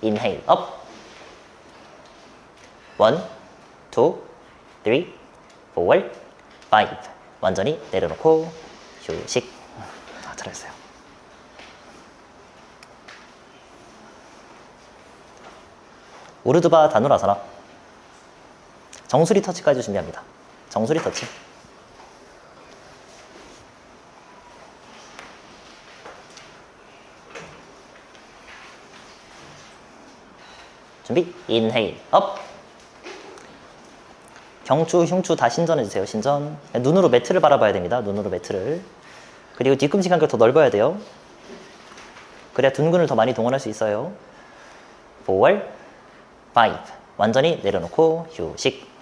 inhale 업. 1, 2, 3, 4, 5 완전히 내려놓고 휴식. 아, 잘했어요. 우르드바 다누라사나. 정수리 터치까지 준비합니다. 정수리 터치. 준비. inhale 업. 경추, 흉추 다 신전해주세요. 신전. 눈으로 매트를 바라봐야 됩니다. 눈으로 매트를. 그리고 뒤꿈치 간격 더 넓어야 돼요. 그래야 둔근을 더 많이 동원할 수 있어요. 4, 5 완전히 내려놓고 휴식.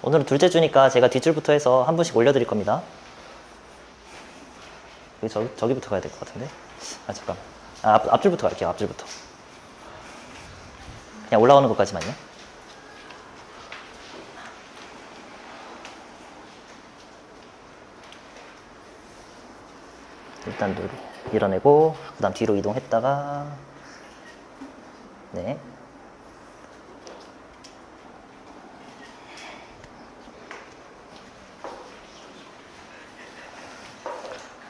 오늘은 둘째 주니까 제가 뒷줄부터 해서 한 분씩 올려드릴 겁니다. 저기부터 가야 될 것 같은데. 아, 잠깐. 앞줄부터 갈게요. 앞줄부터. 그냥 올라오는 것까지만요. 일단 밀어내고, 그 다음 뒤로 이동했다가, 네.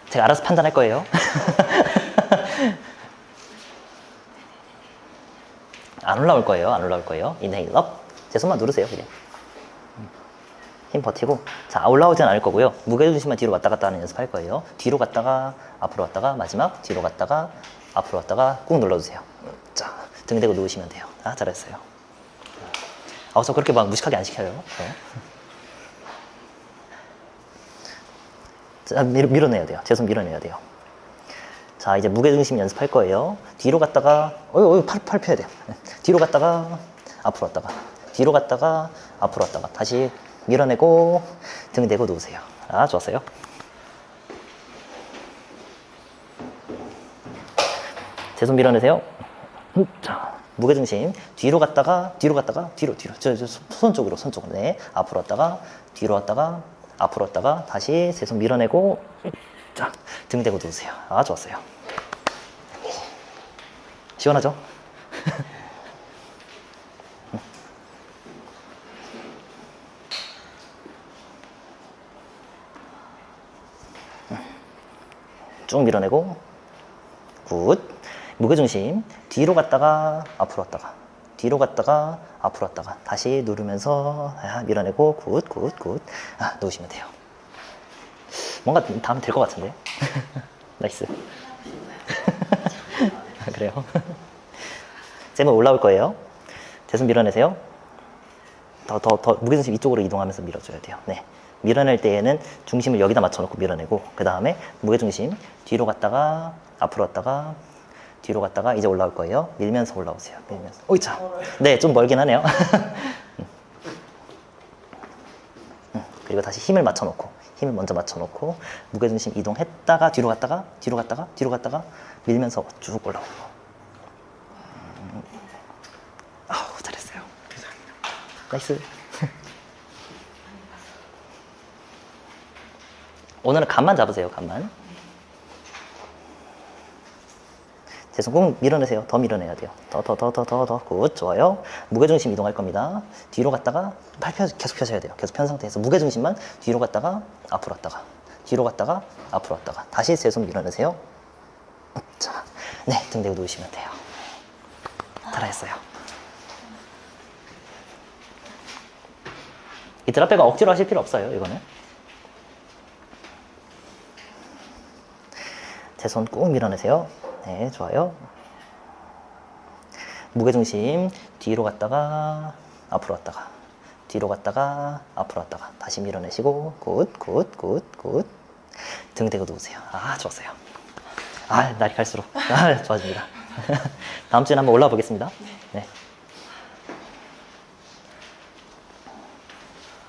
제가 알아서 판단할 거예요. 안 올라올 거예요. 안 올라올 거예요. 인헤일 업. 제 손만 누르세요. 그냥. 힘 버티고. 자, 올라오진 않을 거고요. 무게중심만 뒤로 왔다 갔다 하는 연습할 거예요. 뒤로 갔다가 앞으로 왔다가 마지막 뒤로 갔다가 앞으로 왔다가 꾹 눌러주세요. 자, 등 대고 누우시면 돼요. 아, 잘했어요. 저 그렇게 막 무식하게 안 시켜요. 네. 자, 밀어내야 돼요. 제 손 밀어내야 돼요. 자, 이제 무게중심 연습할 거예요. 뒤로 갔다가, 팔 펴야 돼요. 뒤로 갔다가, 앞으로 왔다가, 뒤로 갔다가, 앞으로 왔다가, 다시 밀어내고, 등 대고 누우세요. 아, 좋았어요. 제 손 밀어내세요. 자, 무게중심, 뒤로 갔다가, 뒤로. 손 쪽으로. 네. 앞으로 왔다가, 뒤로 왔다가, 앞으로 왔다가, 다시 제 손 밀어내고, 자, 등 대고 누우세요. 아, 좋았어요. 시원하죠? 쭉 밀어내고, 굿. 무게중심, 뒤로 갔다가, 앞으로 왔다가, 뒤로 갔다가, 앞으로 왔다가, 다시 누르면서, 밀어내고, 굿. 아, 놓으시면 돼요. 뭔가 다음 될 것 같은데? 나이스. 그래요? 쌤은 올라올 거예요. 제 손 밀어내세요. 더 무게중심 이쪽으로 이동하면서 밀어줘야 돼요. 네. 밀어낼 때에는 중심을 여기다 맞춰놓고 밀어내고, 그 다음에 무게중심 뒤로 갔다가 앞으로 왔다가 뒤로 갔다가 이제 올라올 거예요. 밀면서 올라오세요. 밀면서. 오이차. 네, 좀 멀긴 하네요. 그리고 다시 힘을 먼저 맞춰놓고 무게중심 이동했다가 뒤로 갔다가 밀면서 쭉 올라오고. 아우, 잘했어요. 나이스. 오늘은 간만 잡으세요. 간만. 제 손 꼭 밀어내세요. 더 밀어내야 돼요. 더. 굿. 좋아요. 무게중심 이동할 겁니다. 뒤로 갔다가 계속 펴셔야 돼요. 계속 편 상태에서 무게중심만 뒤로 갔다가 앞으로 왔다가 뒤로 갔다가 앞으로 왔다가 다시 제 손 밀어내세요. 자, 네, 등 대고 누우시면 돼요. 잘했어요. 이 드랍백은 억지로 하실 필요 없어요. 이거는. 제 손 꾹 밀어내세요. 네, 좋아요. 무게중심 뒤로 갔다가 앞으로 왔다가 뒤로 갔다가 앞으로 왔다가 다시 밀어내시고 굿. 등 대고 누우세요. 아, 좋았어요. 아, 날이 갈수록 좋아집니다. 다음 주에 한번 올라와 보겠습니다. 네.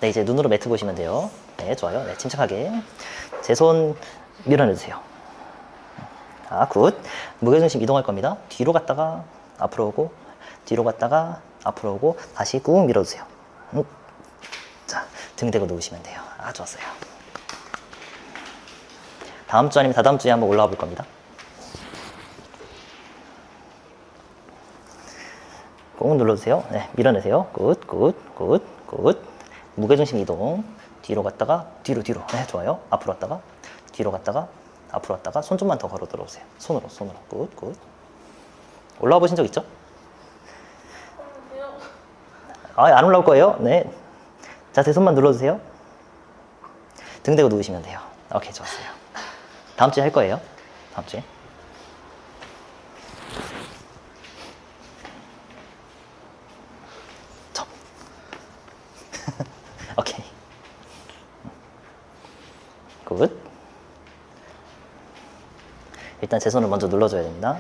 네, 이제 눈으로 매트 보시면 돼요. 네, 좋아요. 네, 침착하게. 제 손 밀어내주세요. 아, 굿. 무게중심 이동할 겁니다. 뒤로 갔다가 앞으로 오고, 뒤로 갔다가 앞으로 오고, 다시 꾹 밀어주세요. 자, 등 대고 누우시면 돼요. 아, 좋았어요. 다음 주 아니면 다다음 주에 한번 올라와 볼 겁니다. 꾹 눌러주세요. 네, 밀어내세요. 굿. 무게중심 이동. 뒤로 갔다가, 뒤로. 네, 좋아요. 앞으로 왔다가, 뒤로 갔다가, 앞으로 왔다가 손 좀만 더 걸어 들어오세요. 손으로. 굿. 올라와 보신 적 있죠? 안 올라올 거예요. 네. 자, 제 손만 눌러주세요. 등 대고 누우시면 돼요. 오케이, 좋았어요. 다음 주에 할 거예요. 다음 주에. 오케이. 굿. 일단 제 손을 먼저 눌러줘야 됩니다.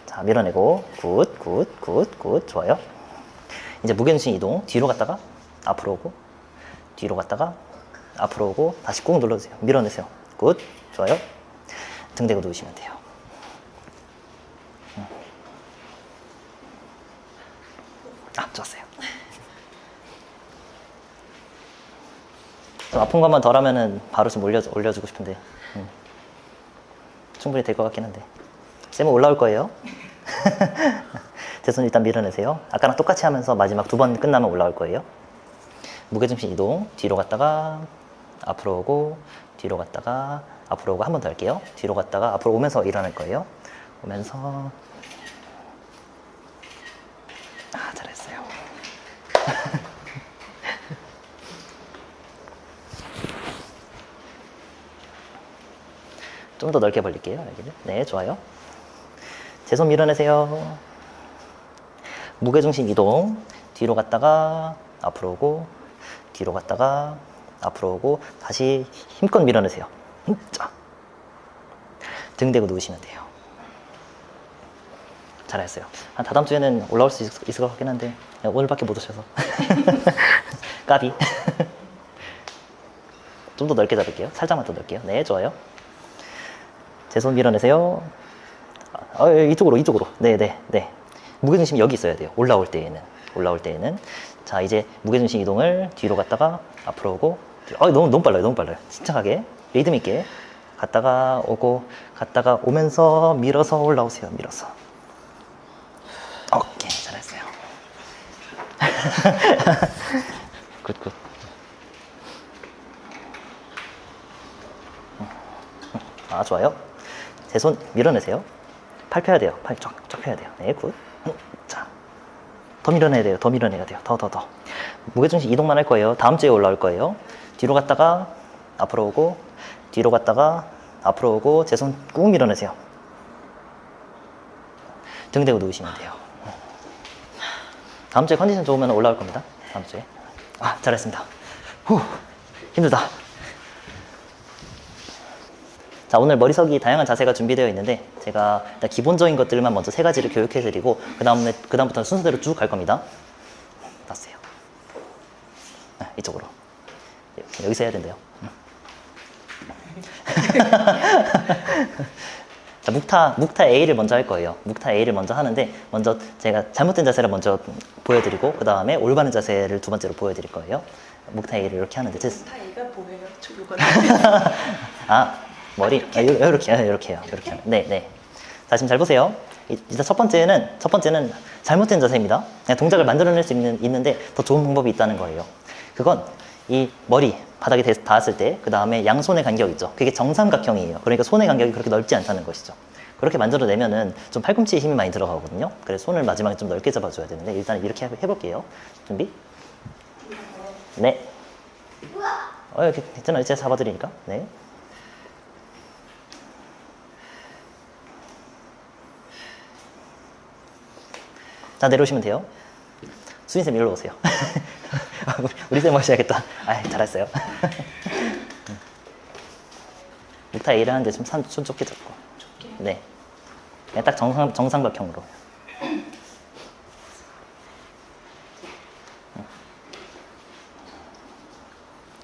자, 밀어내고 굿, 굿, 굿, 굿. 좋아요. 이제 무게중심 이동. 뒤로 갔다가 앞으로 오고 뒤로 갔다가 앞으로 오고 다시 꾹 눌러주세요. 밀어내세요. 굿. 좋아요. 등 대고 누우시면 돼요. 아, 좋았어요. 좀 아픈 것만 덜 하면은 바로 좀 올려주고 싶은데 충분히 될 것 같긴 한데 쌤은 올라올 거예요. 제 손 일단 밀어내세요. 아까랑 똑같이 하면서 마지막 2번 끝나면 올라올 거예요. 무게중심 이동. 뒤로 갔다가 앞으로 오고 뒤로 갔다가 앞으로 오고 한 번 더 할게요. 뒤로 갔다가 앞으로 오면서 일어날 거예요. 오면서 아, 잘했어요. 좀 더 넓게 벌릴게요. 여기를. 네, 좋아요. 제 손 밀어내세요. 무게중심 이동. 뒤로 갔다가 앞으로 오고 뒤로 갔다가 앞으로 오고 다시 힘껏 밀어내세요. 자. 등 대고 누우시면 돼요. 잘했어요. 한 다다음 주에는 올라올 수 있을 것 같긴 한데 오늘밖에 못 오셔서 까비. 좀 더 넓게 잡을게요. 살짝만 더 넓게요. 네, 좋아요. 제 손 밀어내세요. 이쪽으로. 네. 무게중심이 여기 있어야 돼요. 올라올 때에는. 자, 이제 무게중심 이동을 뒤로 갔다가 앞으로 오고. 너무 빨라요. 침착하게, 리듬 있게 갔다가 오고 갔다가 오면서 밀어서 올라오세요. 밀어서. 오케이, 잘했어요. 굿. 아, 좋아요. 제 손 밀어내세요. 팔 펴야 돼요. 팔 쫙 펴야 돼요. 네, 굿. 자, 더 밀어내야 돼요. 더. 무게중심 이동만 할 거예요. 다음 주에 올라올 거예요. 뒤로 갔다가 앞으로 오고 뒤로 갔다가 앞으로 오고 제 손 꾹 밀어내세요. 등 대고 누우시면 돼요. 다음 주에 컨디션 좋으면 올라올 겁니다. 다음 주에. 아, 잘했습니다. 후, 힘들다. 자, 오늘 머리석이 다양한 자세가 준비되어 있는데 제가 일단 기본적인 것들만 먼저 3가지를 교육해드리고 그다음부터는 순서대로 쭉 갈 겁니다. 놨어요. 아, 이쪽으로. 여기서 해야 된대요. 자, 묵타 A를 먼저 할 거예요. 묵타 A를 먼저 하는데 먼저 제가 잘못된 자세를 먼저 보여드리고 그 다음에 올바른 자세를 2번째로 보여드릴 거예요. 묵타 A를 이렇게 하는데 묵타 A가 뭐예요? 아, 머리 이렇게 해요. 네. 자, 지금 잘 보세요. 일단 첫 번째는 잘못된 자세입니다. 그냥 동작을 만들어낼 수 있는데 더 좋은 방법이 있다는 거예요. 그건 이 머리 바닥에 닿았을 때 그 다음에 양손의 간격 있죠. 그게 정삼각형이에요. 그러니까 손의 간격이 그렇게 넓지 않다는 것이죠. 그렇게 만들어내면은 좀 팔꿈치에 힘이 많이 들어가거든요. 그래서 손을 마지막에 좀 넓게 잡아줘야 되는데 일단 이렇게 해볼게요. 준비? 네. 괜찮아요. 제가 잡아드리니까. 네. 자, 내려오시면 돼요. 수인쌤 일로 오세요. 우리 쌤 모셔야겠다. 아, 잘했어요. 묵타 A를 하는데 좀 손 좁게 잡고. 네. 그냥 딱 정삼각형으로.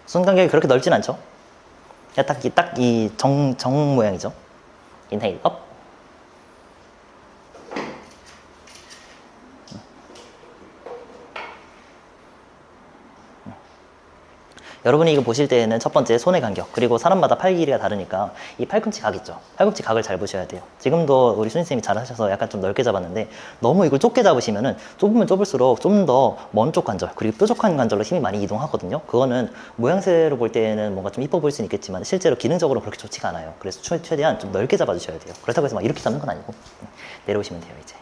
손 간격이 그렇게 넓진 않죠? 그냥 딱 이 정 모양이죠. 인헤일 업. 여러분이 이거 보실 때에는 첫 번째 손의 간격, 그리고 사람마다 팔 길이가 다르니까 이 팔꿈치 각 있죠? 팔꿈치 각을 잘 보셔야 돼요. 지금도 우리 수인쌤이 잘 하셔서 약간 좀 넓게 잡았는데 너무 이걸 좁게 잡으시면은 좁으면 좁을수록 좀 더 먼 쪽 관절, 그리고 뾰족한 관절로 힘이 많이 이동하거든요. 그거는 모양새로 볼 때는 뭔가 좀 이뻐 보일 수는 있겠지만 실제로 기능적으로 그렇게 좋지가 않아요. 그래서 최대한 좀 넓게 잡아주셔야 돼요. 그렇다고 해서 막 이렇게 잡는 건 아니고 내려오시면 돼요, 이제.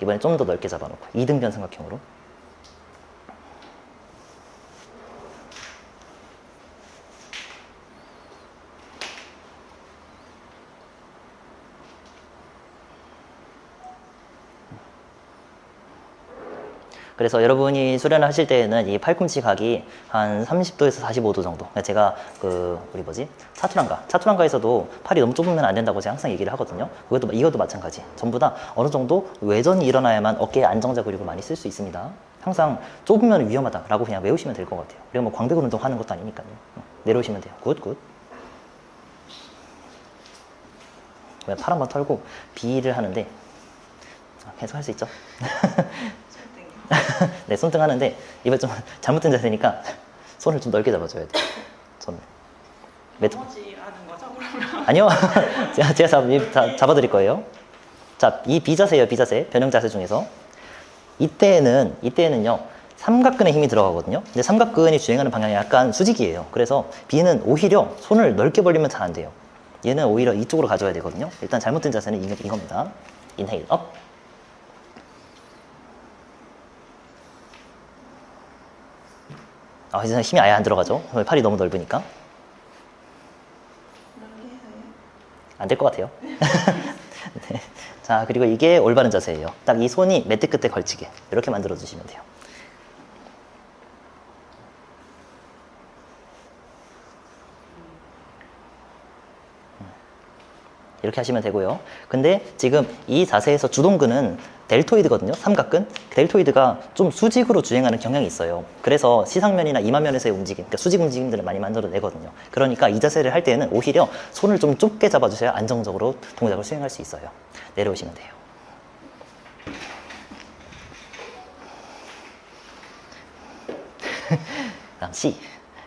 이번에 좀 더 넓게 잡아놓고 2등변 삼각형으로. 그래서 여러분이 수련을 하실 때에는 이 팔꿈치 각이 한 30도에서 45도 정도. 그러니까 제가 우리 차투랑가에서도 팔이 너무 좁으면 안 된다고 제가 항상 얘기를 하거든요. 이것도 마찬가지. 전부 다 어느 정도 외전이 일어나야만 어깨에 안정자 근육을 많이 쓸 수 있습니다. 항상 좁으면 위험하다라고 그냥 외우시면 될 것 같아요. 그리고 뭐 광배근 운동 하는 것도 아니니까요. 내려오시면 돼요. 굿. 팔 한번 털고 B를 하는데 계속 할 수 있죠? 네, 손등 하는데 이번 좀 잘못된 자세니까 손을 좀 넓게 잡아줘야 돼요. 손을. 나머지 하는 거죠, 그러면? 아니요. 제가 잡아드릴 거예요. 자, 이 B 자세예요, B 자세. 변형 자세 중에서. 이때는요, 삼각근에 힘이 들어가거든요. 근데 삼각근이 주행하는 방향이 약간 수직이에요. 그래서 B는 오히려 손을 넓게 벌리면 잘 안 돼요. 얘는 오히려 이쪽으로 가져야 되거든요. 일단 잘못된 자세는 이겁니다. 인헤일 업. 이제 힘이 아예 안 들어가죠. 팔이 너무 넓으니까. 안 될 것 같아요. 네. 자, 그리고 이게 올바른 자세예요. 딱 이 손이 매트 끝에 걸치게 이렇게 만들어 주시면 돼요. 이렇게 하시면 되고요. 근데 지금 이 자세에서 주동근은 델토이드거든요. 삼각근. 델토이드가 좀 수직으로 주행하는 경향이 있어요. 그래서 시상면이나 이마면에서의 움직임, 그러니까 수직 움직임들을 많이 만들어내거든요. 그러니까 이 자세를 할 때는 오히려 손을 좀 좁게 잡아주셔야 안정적으로 동작을 수행할 수 있어요. 내려오시면 돼요. 다음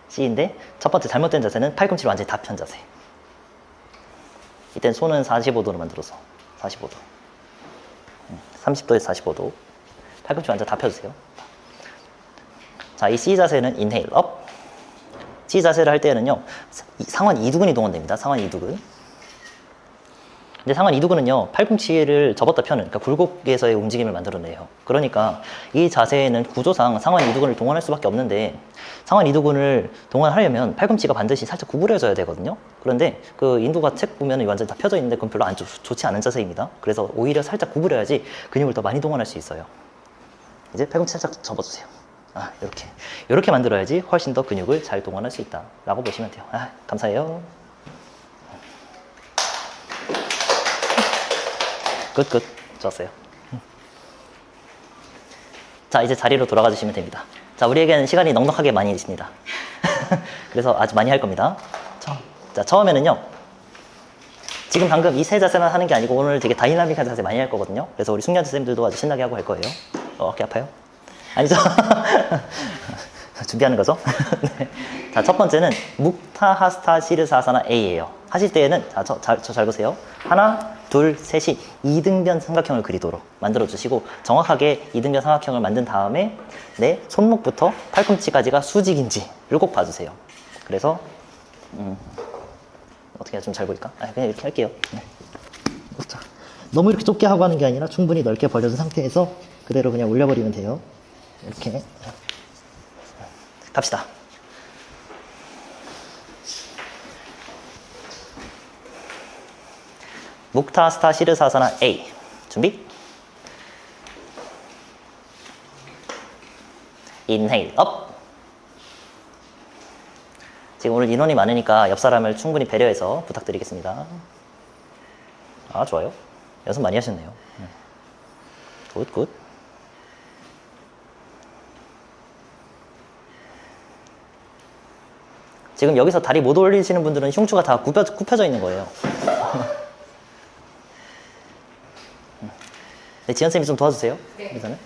C인데 첫 번째 잘못된 자세는 팔꿈치를 완전히 다 편 자세. 이땐 손은 45도로 만들어서 45도 30도에서 45도 팔꿈치 완전 다 펴주세요. 자, 이 C 자세는 인헤일 업. C 자세를 할 때는요 상완 이두근이 동원됩니다. 상완 이두근. 근데 상완 이두근은요 팔꿈치를 접었다 펴는, 그러니까 굴곡에서의 움직임을 만들어내요. 그러니까 이 자세에는 구조상 상완 이두근을 동원할 수밖에 없는데, 상완 이두근을 동원하려면 팔꿈치가 반드시 살짝 구부려져야 되거든요. 그런데 그 인도가 책 보면 완전 다 펴져 있는데 그건 별로 좋지 않은 자세입니다. 그래서 오히려 살짝 구부려야지 근육을 더 많이 동원할 수 있어요. 이제 팔꿈치 살짝 접어주세요. 이렇게 만들어야지 훨씬 더 근육을 잘 동원할 수 있다 라고 보시면 돼요. 감사해요. 굿. 좋았어요. 자, 이제 자리로 돌아가 주시면 됩니다. 자, 우리에게는 시간이 넉넉하게 많이 있습니다. 그래서 아주 많이 할 겁니다. 자, 처음에는요. 지금 방금 이 세 자세만 하는 게 아니고 오늘 되게 다이나믹한 자세 많이 할 거거든요. 그래서 우리 숙련 선생님들도 아주 신나게 하고 할 거예요. 어깨 아파요? 아니죠? 준비하는 거죠? 네. 자, 첫 번째는 묵타하스타 시르사사나 A예요. 하실 때에는 잘 보세요. 하나, 둘, 셋이 이등변 삼각형을 그리도록 만들어 주시고, 정확하게 이등변 삼각형을 만든 다음에 내 손목부터 팔꿈치까지가 수직인지를 꼭 봐주세요. 그래서 어떻게 해야 좀 잘 보일까? 그냥 이렇게 할게요. 네. 자, 너무 이렇게 좁게 하고 하는 게 아니라 충분히 넓게 벌려준 상태에서 그대로 그냥 올려버리면 돼요. 이렇게 갑시다. 묵타스타 시르사사나 A. 준비. 인헤일 업. 지금 오늘 인원이 많으니까 옆 사람을 충분히 배려해서 부탁드리겠습니다. 좋아요. 연습 많이 하셨네요. 굿. 지금 여기서 다리 못 올리시는 분들은 흉추가 다 굽혀져 있는 거예요. 네, 지연쌤이 좀 도와주세요. 네. 일단은.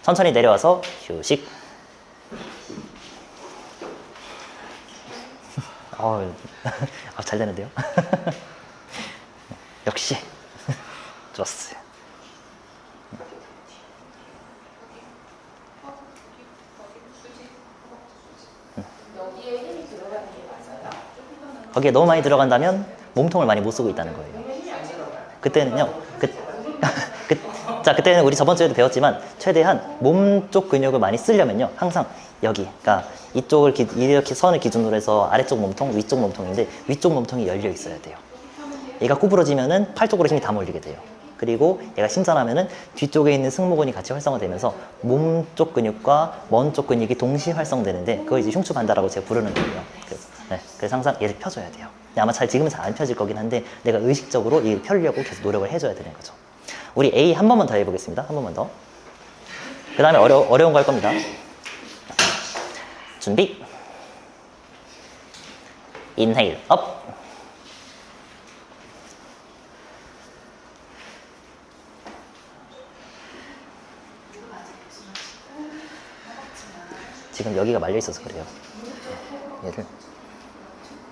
천천히 내려와서 휴식. 잘 되는데요? 역시. 좋았어요. 여기에 힘이 들어가는 게 맞아요? 거기에 너무 많이 들어간다면 몸통을 많이 못 쓰고 있다는 거예요. 그때는요. 그때는 우리 저번 주에도 배웠지만 최대한 몸 쪽 근육을 많이 쓰려면요. 항상 여기, 그러니까 이쪽을 이렇게 선을 기준으로 해서 아래쪽 몸통, 위쪽 몸통인데 위쪽 몸통이 열려 있어야 돼요. 얘가 구부러지면은 팔 쪽으로 힘이 다 몰리게 돼요. 그리고 얘가 신전하면은 뒤쪽에 있는 승모근이 같이 활성화되면서 몸 쪽 근육과 먼 쪽 근육이 동시에 활성되는데 그걸 이제 흉추 반다라고 제가 부르는 거예요. 그래서 항상 얘를 펴줘야 돼요. 근데 아마 지금은 잘 안 펴질 거긴 한데 내가 의식적으로 이 펴려고 계속 노력을 해줘야 되는 거죠. 우리 A 한 번만 더 해보겠습니다. 한 번만 더. 그 다음에 어려운 거 할 겁니다. 준비. 인헤일 업. 지금 여기가 말려 있어서 그래요. 얘를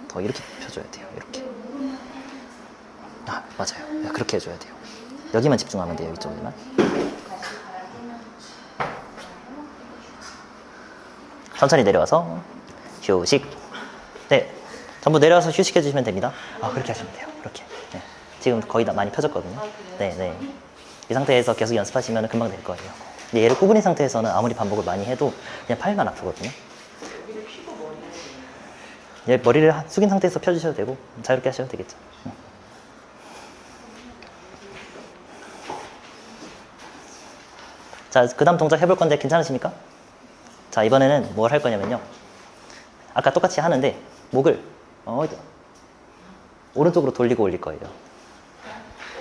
더 이렇게 펴줘야 돼요. 이렇게. 아, 맞아요. 그렇게 해줘야 돼요. 여기만 집중하면 돼요. 이쪽에만. 천천히 내려와서 휴식. 네, 전부 내려와서 휴식해 주시면 됩니다. 아, 그렇게 하시면 돼요. 이렇게. 네. 지금 거의 다 많이 펴졌거든요. 네, 네. 이 상태에서 계속 연습하시면 금방 될 거예요. 근데 얘를 구부린 상태에서는 아무리 반복을 많이 해도 그냥 팔만 아프거든요. 얘 머리를 숙인 상태에서 펴주셔도 되고 자유롭게 하셔도 되겠죠. 자, 그 다음 동작 해볼 건데 괜찮으십니까? 자, 이번에는 뭘 할 거냐면요. 아까 똑같이 하는데 목을 오른쪽으로 돌리고 올릴 거예요.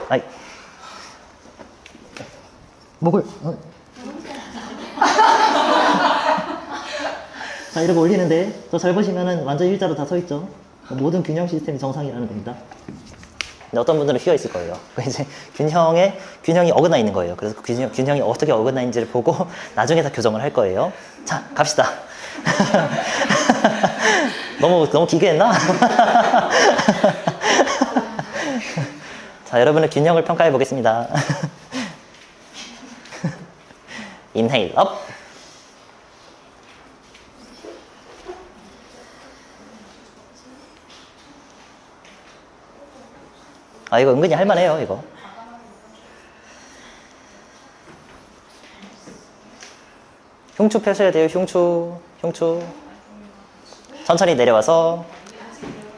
아이. 목을 자, 이렇게 올리는데 저 잘 보시면은 완전 일자로 다 서 있죠. 모든 균형 시스템이 정상이라는 겁니다. 근데 어떤 분들은 휘어 있을 거예요. 이제 균형이 어긋나 있는 거예요. 그래서 그 균형이 어떻게 어긋나 있는지를 보고 나중에 다 교정을 할 거예요. 자, 갑시다. 너무 기괴했나? 자, 여러분의 균형을 평가해 보겠습니다. 인헤일 업. 아, 이거 은근히 할만해요, 이거. 흉추 펴셔야 돼요, 흉추. 천천히 내려와서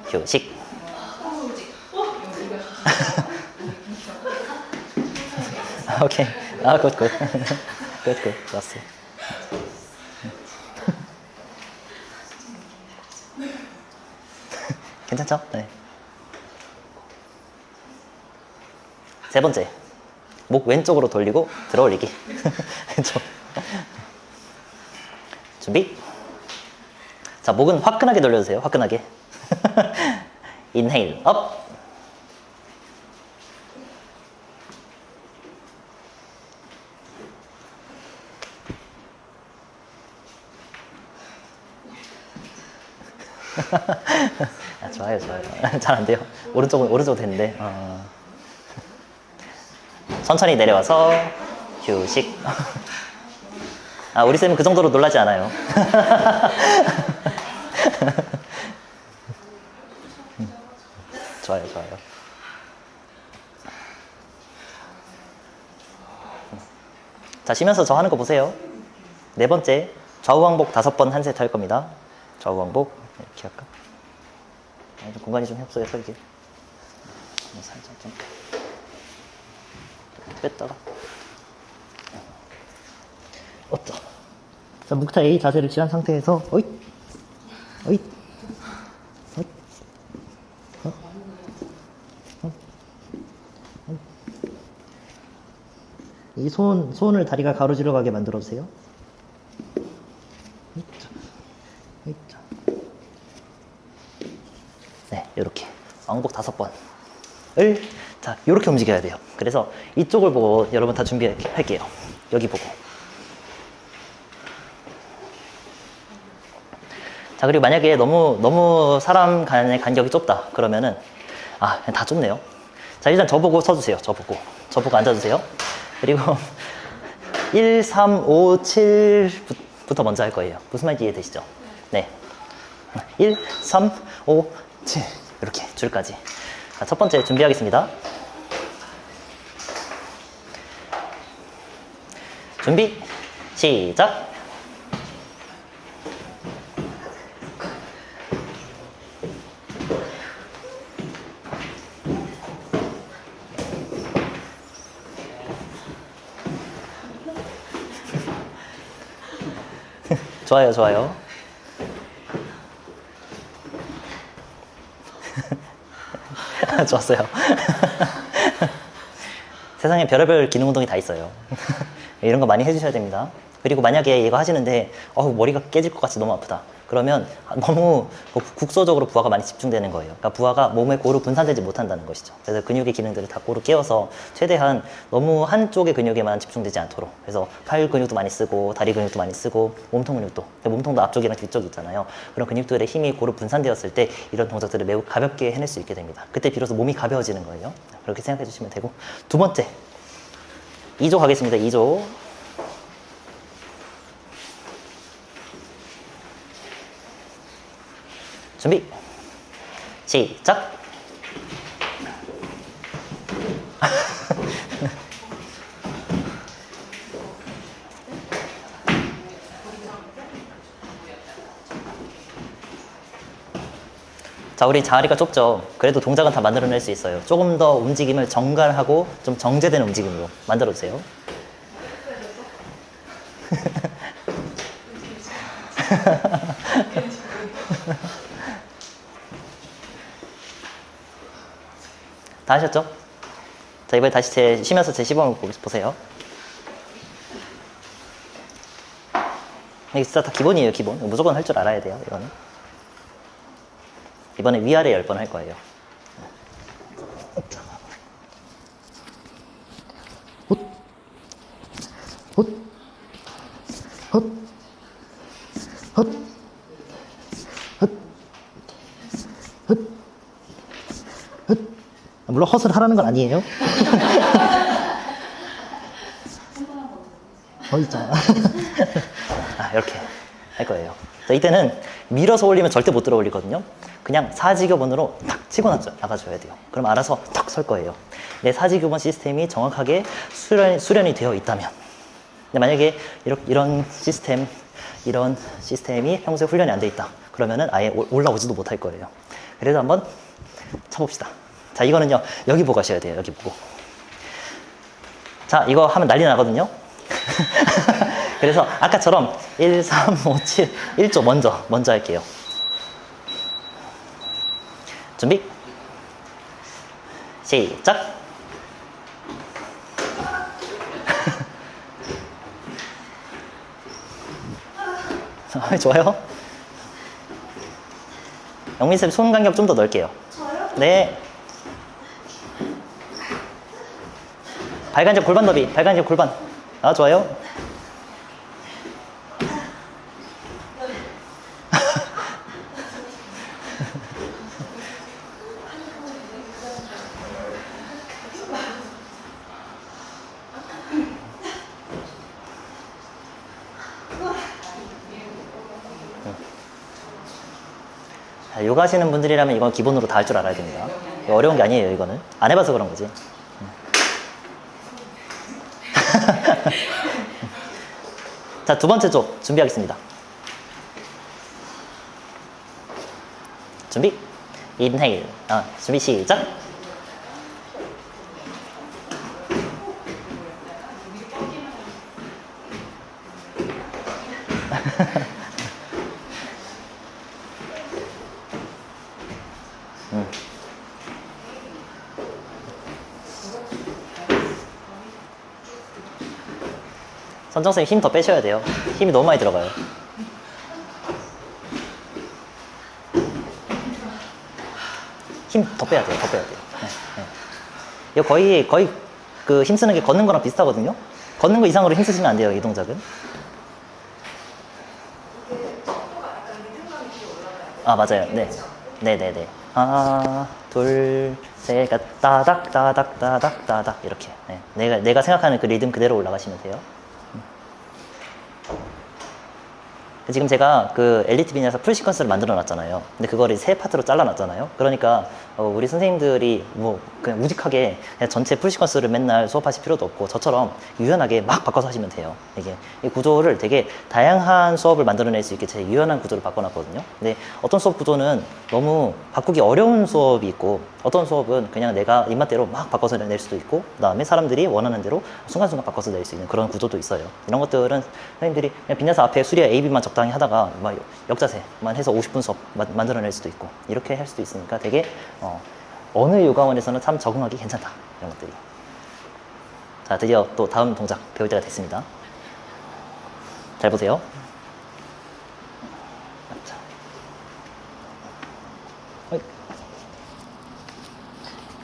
휴식. 오케이. 아, 굿. 좋았어. 괜찮죠? 네. 세 번째, 목 왼쪽으로 돌리고 들어 올리기. 왼쪽. 준비. 자, 목은 화끈하게 돌려주세요. 화끈하게. 인헤일 업. 아, 좋아요. 잘 안 돼요. 오른쪽은 됐는데. 천천히 내려와서 휴식. 아, 우리 쌤은 그 정도로 놀라지 않아요. 좋아요. 자, 쉬면서 저 하는 거 보세요. 네 번째, 좌우 왕복 5번 한 세트 할 겁니다. 좌우 왕복 이렇게 할까? 좀 공간이 좀 협소해서 이게 살짝 좀 뺐다가 어떠? 자, 묵타 A 자세를 취한 상태에서 어잇 이 손을 다리가 가로지러 가게 만들어 주세요. 네, 이렇게 왕복 5번을 자, 이렇게 움직여야 돼요. 그래서 이쪽을 보고 여러분 다 준비할게요. 여기 보고. 자, 그리고 만약에 너무 사람 간의 간격이 좁다 그러면은 그냥 다 좁네요. 자, 일단 저보고 서주세요. 저보고 앉아주세요. 그리고 1, 3, 5, 7부터 먼저 할 거예요. 무슨 말인지 이해되시죠? 네. 1, 3, 5, 7 이렇게 줄까지. 자, 첫 번째 준비하겠습니다. 준비 시작. 좋아요, 좋아요. 좋았어요. 세상에 별의별 기능 운동이 다 있어요. 이런 거 많이 해주셔야 됩니다. 그리고 만약에 이거 하시는데 머리가 깨질 것 같이 너무 아프다. 그러면 너무 국소적으로 부하가 많이 집중되는 거예요. 그러니까 부하가 몸에 고루 분산되지 못한다는 것이죠. 그래서 근육의 기능들을 다 고루 깨워서 최대한 너무 한쪽의 근육에만 집중되지 않도록. 그래서 팔 근육도 많이 쓰고 다리 근육도 많이 쓰고 몸통 근육도. 몸통도 앞쪽이랑 뒤쪽이 있잖아요. 그런 근육들의 힘이 고루 분산되었을 때 이런 동작들을 매우 가볍게 해낼 수 있게 됩니다. 그때 비로소 몸이 가벼워지는 거예요. 그렇게 생각해 주시면 되고. 두 번째 2조 가겠습니다. 2조. 준비 시작. 자, 우리 자아리가 좁죠. 그래도 동작은 다 만들어낼 수 있어요. 조금 더 움직임을 정갈하고 좀 정제된 움직임으로 만들어주세요. 다 하셨죠? 자, 이번에 다시 쉬면서 제 시범을 보세요. 이게 진짜 다 기본이에요, 기본. 무조건 할 줄 알아야 돼요, 이거는. 이번에 위아래 10번 할 거예요. 물론 헛을 하라는 건 아니에요. 있잖아. 이렇게 할 거예요. 자, 이때는 밀어서 올리면 절대 못 들어 올리거든요. 그냥 사지교본으로 탁 치고 나가줘야 돼요. 그럼 알아서 탁 설 거예요. 내 사지교본 시스템이 정확하게 수련이 되어 있다면. 근데 만약에 이런 시스템이 평소에 훈련이 안 돼 있다. 그러면은 아예 올라오지도 못할 거예요. 그래서 한번 쳐봅시다. 자, 이거는요, 여기 보고 하셔야 돼요. 여기 보고. 자, 이거 하면 난리 나거든요. 그래서 아까처럼 1, 3, 5, 7, 1조 먼저 할게요. 준비. 시작. 좋아요. 영민쌤 손 간격 좀 더 넓게요. 네. 발간적 골반 너비, 발간적 골반. 좋아요. 자, 요가 하시는 분들이라면 이건 기본으로 다 할 줄 알아야 됩니다. 어려운 게 아니에요, 이거는. 안 해봐서 그런 거지. 자, 두 번째 쪽 준비하겠습니다. 준비. 인헤일. 준비 시작. 선정쌤 힘 더 빼셔야 돼요. 힘이 너무 많이 들어가요. 힘 더 빼야 돼요. 네. 이거 거의 그 힘 쓰는 게 걷는 거랑 비슷하거든요. 걷는 거 이상으로 힘 쓰시면 안 돼요, 이 동작은. 맞아요. 네. 네네네. 하나, 둘, 셋, 따닥, 따닥, 따닥, 따닥. 이렇게. 네. 내가 생각하는 그 리듬 그대로 올라가시면 돼요. 지금 제가 그 엘리트 비냐에서 풀 시퀀스를 만들어 놨잖아요. 근데 그거를 세 파트로 잘라 놨잖아요. 그러니까 우리 선생님들이 뭐 그냥 우직하게 그냥 전체 풀 시퀀스를 맨날 수업하실 필요도 없고 저처럼 유연하게 막 바꿔서 하시면 돼요. 이게 이 구조를 되게 다양한 수업을 만들어낼 수 있게 제 유연한 구조를 바꿔놨거든요. 근데 어떤 수업 구조는 너무 바꾸기 어려운 수업이 있고 어떤 수업은 그냥 내가 입맛대로 막 바꿔서 낼 수도 있고 그 다음에 사람들이 원하는 대로 순간순간 바꿔서 낼 수 있는 그런 구조도 있어요. 이런 것들은 선생님들이 그냥 비냐사 앞에 수리와 AB만 적다 적당히 하다가 막 역자세만 해서 50분 수업 만들어낼 수도 있고 이렇게 할 수도 있으니까 되게 어느 요가원에서는 참 적응하기 괜찮다 이런 것들이. 자, 드디어 또 다음 동작 배울 때가 됐습니다. 잘 보세요. 자.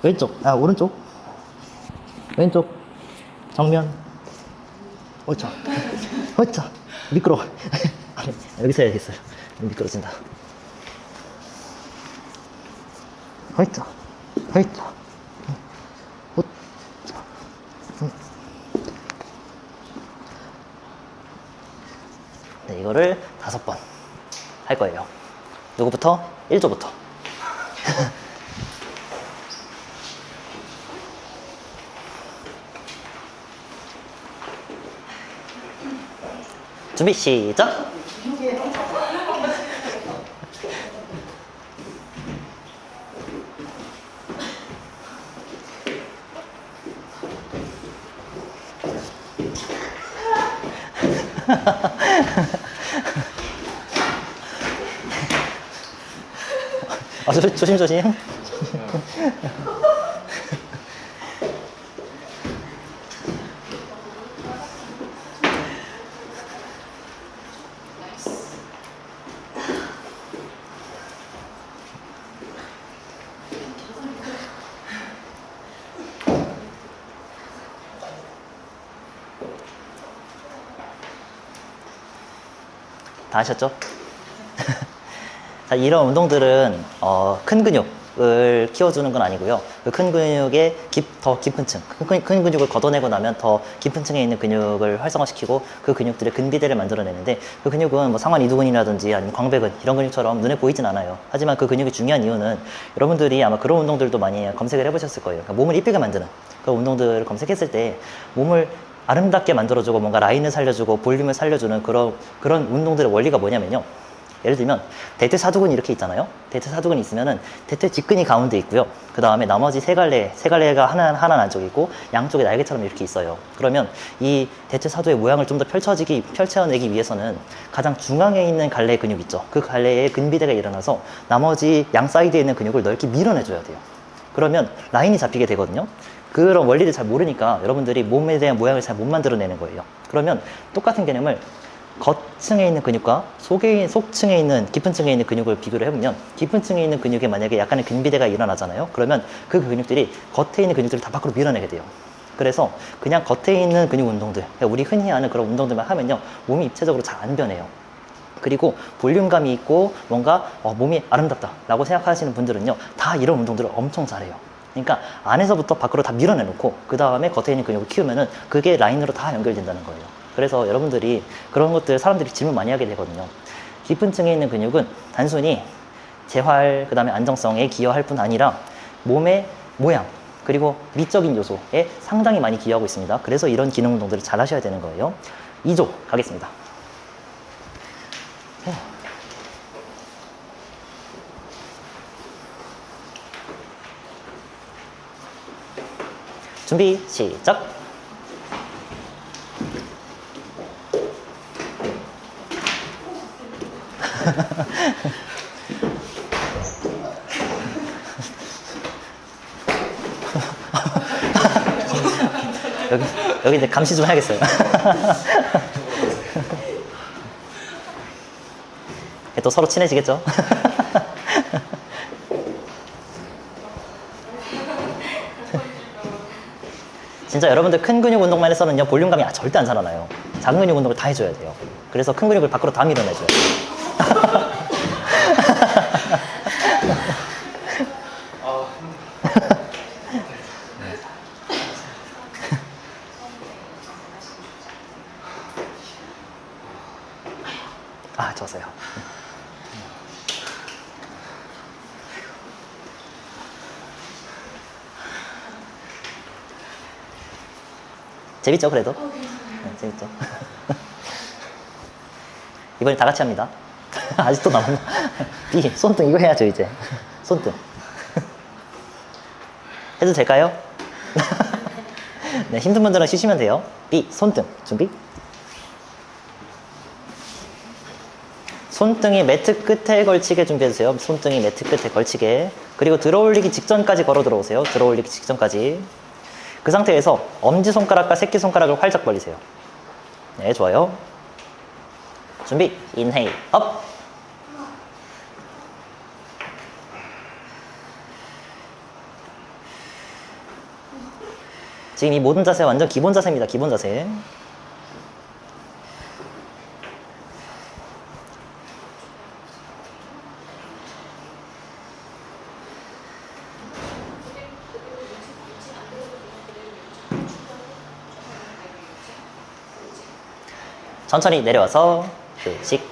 왼쪽, 오른쪽, 왼쪽, 정면, 옳죠, 옳죠, 미끄러워. 여기서 해야겠어요. 미끄러진다. 옳죠, 옳죠, 옳죠. 네, 이거를 5번 할 거예요. 누구부터? 1조부터. 준비 시작. 조심조심. 다 하셨죠? 자, 이런 운동들은 큰 근육을 키워주는 건 아니고요. 그 큰 근육의 더 깊은 층, 큰 근육을 걷어내고 나면 더 깊은 층에 있는 근육을 활성화시키고 그 근육들의 근비대를 만들어내는데 그 근육은 뭐 상완 이두근이라든지 아니면 광배근 이런 근육처럼 눈에 보이진 않아요. 하지만 그 근육이 중요한 이유는 여러분들이 아마 그런 운동들도 많이 검색을 해보셨을 거예요. 그러니까 몸을 이쁘게 만드는 그런 운동들을 검색했을 때 몸을 아름답게 만들어주고 뭔가 라인을 살려주고 볼륨을 살려주는 그런 운동들의 원리가 뭐냐면요. 예를 들면 대퇴사두근이 이렇게 있잖아요. 대퇴사두근이 있으면은 대퇴 직근이 가운데 있고요. 그 다음에 나머지 세 갈래가 하나 안쪽에 있고 양쪽에 날개처럼 이렇게 있어요. 그러면 이 대퇴사두의 모양을 좀 더 펼쳐내기 위해서는 가장 중앙에 있는 갈래 근육 있죠. 그 갈래에 근비대가 일어나서 나머지 양 사이드에 있는 근육을 넓게 밀어내줘야 돼요. 그러면 라인이 잡히게 되거든요. 그런 원리를 잘 모르니까 여러분들이 몸에 대한 모양을 잘 못 만들어내는 거예요. 그러면 똑같은 개념을 겉층에 있는 근육과 속층에 있는 깊은 층에 있는 근육을 비교를 해보면 깊은 층에 있는 근육에 만약에 약간의 근비대가 일어나잖아요. 그러면 그 근육들이 겉에 있는 근육들을 다 밖으로 밀어내게 돼요. 그래서 그냥 겉에 있는 근육 운동들, 그러니까 우리 흔히 하는 그런 운동들만 하면요, 몸이 입체적으로 잘 안 변해요. 그리고 볼륨감이 있고 뭔가 몸이 아름답다 라고 생각하시는 분들은요, 다 이런 운동들을 엄청 잘해요. 그러니까 안에서부터 밖으로 다 밀어내놓고 그 다음에 겉에 있는 근육을 키우면은 그게 라인으로 다 연결된다는 거예요. 그래서 여러분들이 그런 것들 사람들이 질문 많이 하게 되거든요. 깊은 층에 있는 근육은 단순히 재활, 그 다음에 안정성에 기여할 뿐 아니라 몸의 모양, 그리고 미적인 요소에 상당히 많이 기여하고 있습니다. 그래서 이런 기능 운동들을 잘 하셔야 되는 거예요. 2조 가겠습니다. 준비 시작. 여기 이제 감시 좀 해야겠어요. 또 서로 친해지겠죠? 진짜 여러분들 큰 근육 운동만 해서는요, 볼륨감이 절대 안 살아나요. 작은 근육 운동을 다 해줘야 돼요. 그래서 큰 근육을 밖으로 다 밀어내줘요. 좋았어요. 재밌죠, 그래도? 네, 재밌죠. 이번에 다 같이 합니다. 아직도 남았나? B, 손등 이거 해야죠, 이제. 손등. 해도 될까요? 네, 힘든 분들은 쉬시면 돼요. B, 손등. 준비. 손등이 매트 끝에 걸치게 준비해주세요. 손등이 매트 끝에 걸치게. 그리고 들어올리기 직전까지 걸어 들어오세요. 들어올리기 직전까지. 그 상태에서 엄지손가락과 새끼손가락을 활짝 벌리세요. 네, 좋아요. 준비, 인헤일, 업! 지금 이 모든 자세 완전 기본 자세입니다. 기본 자세. 천천히 내려와서 휴식.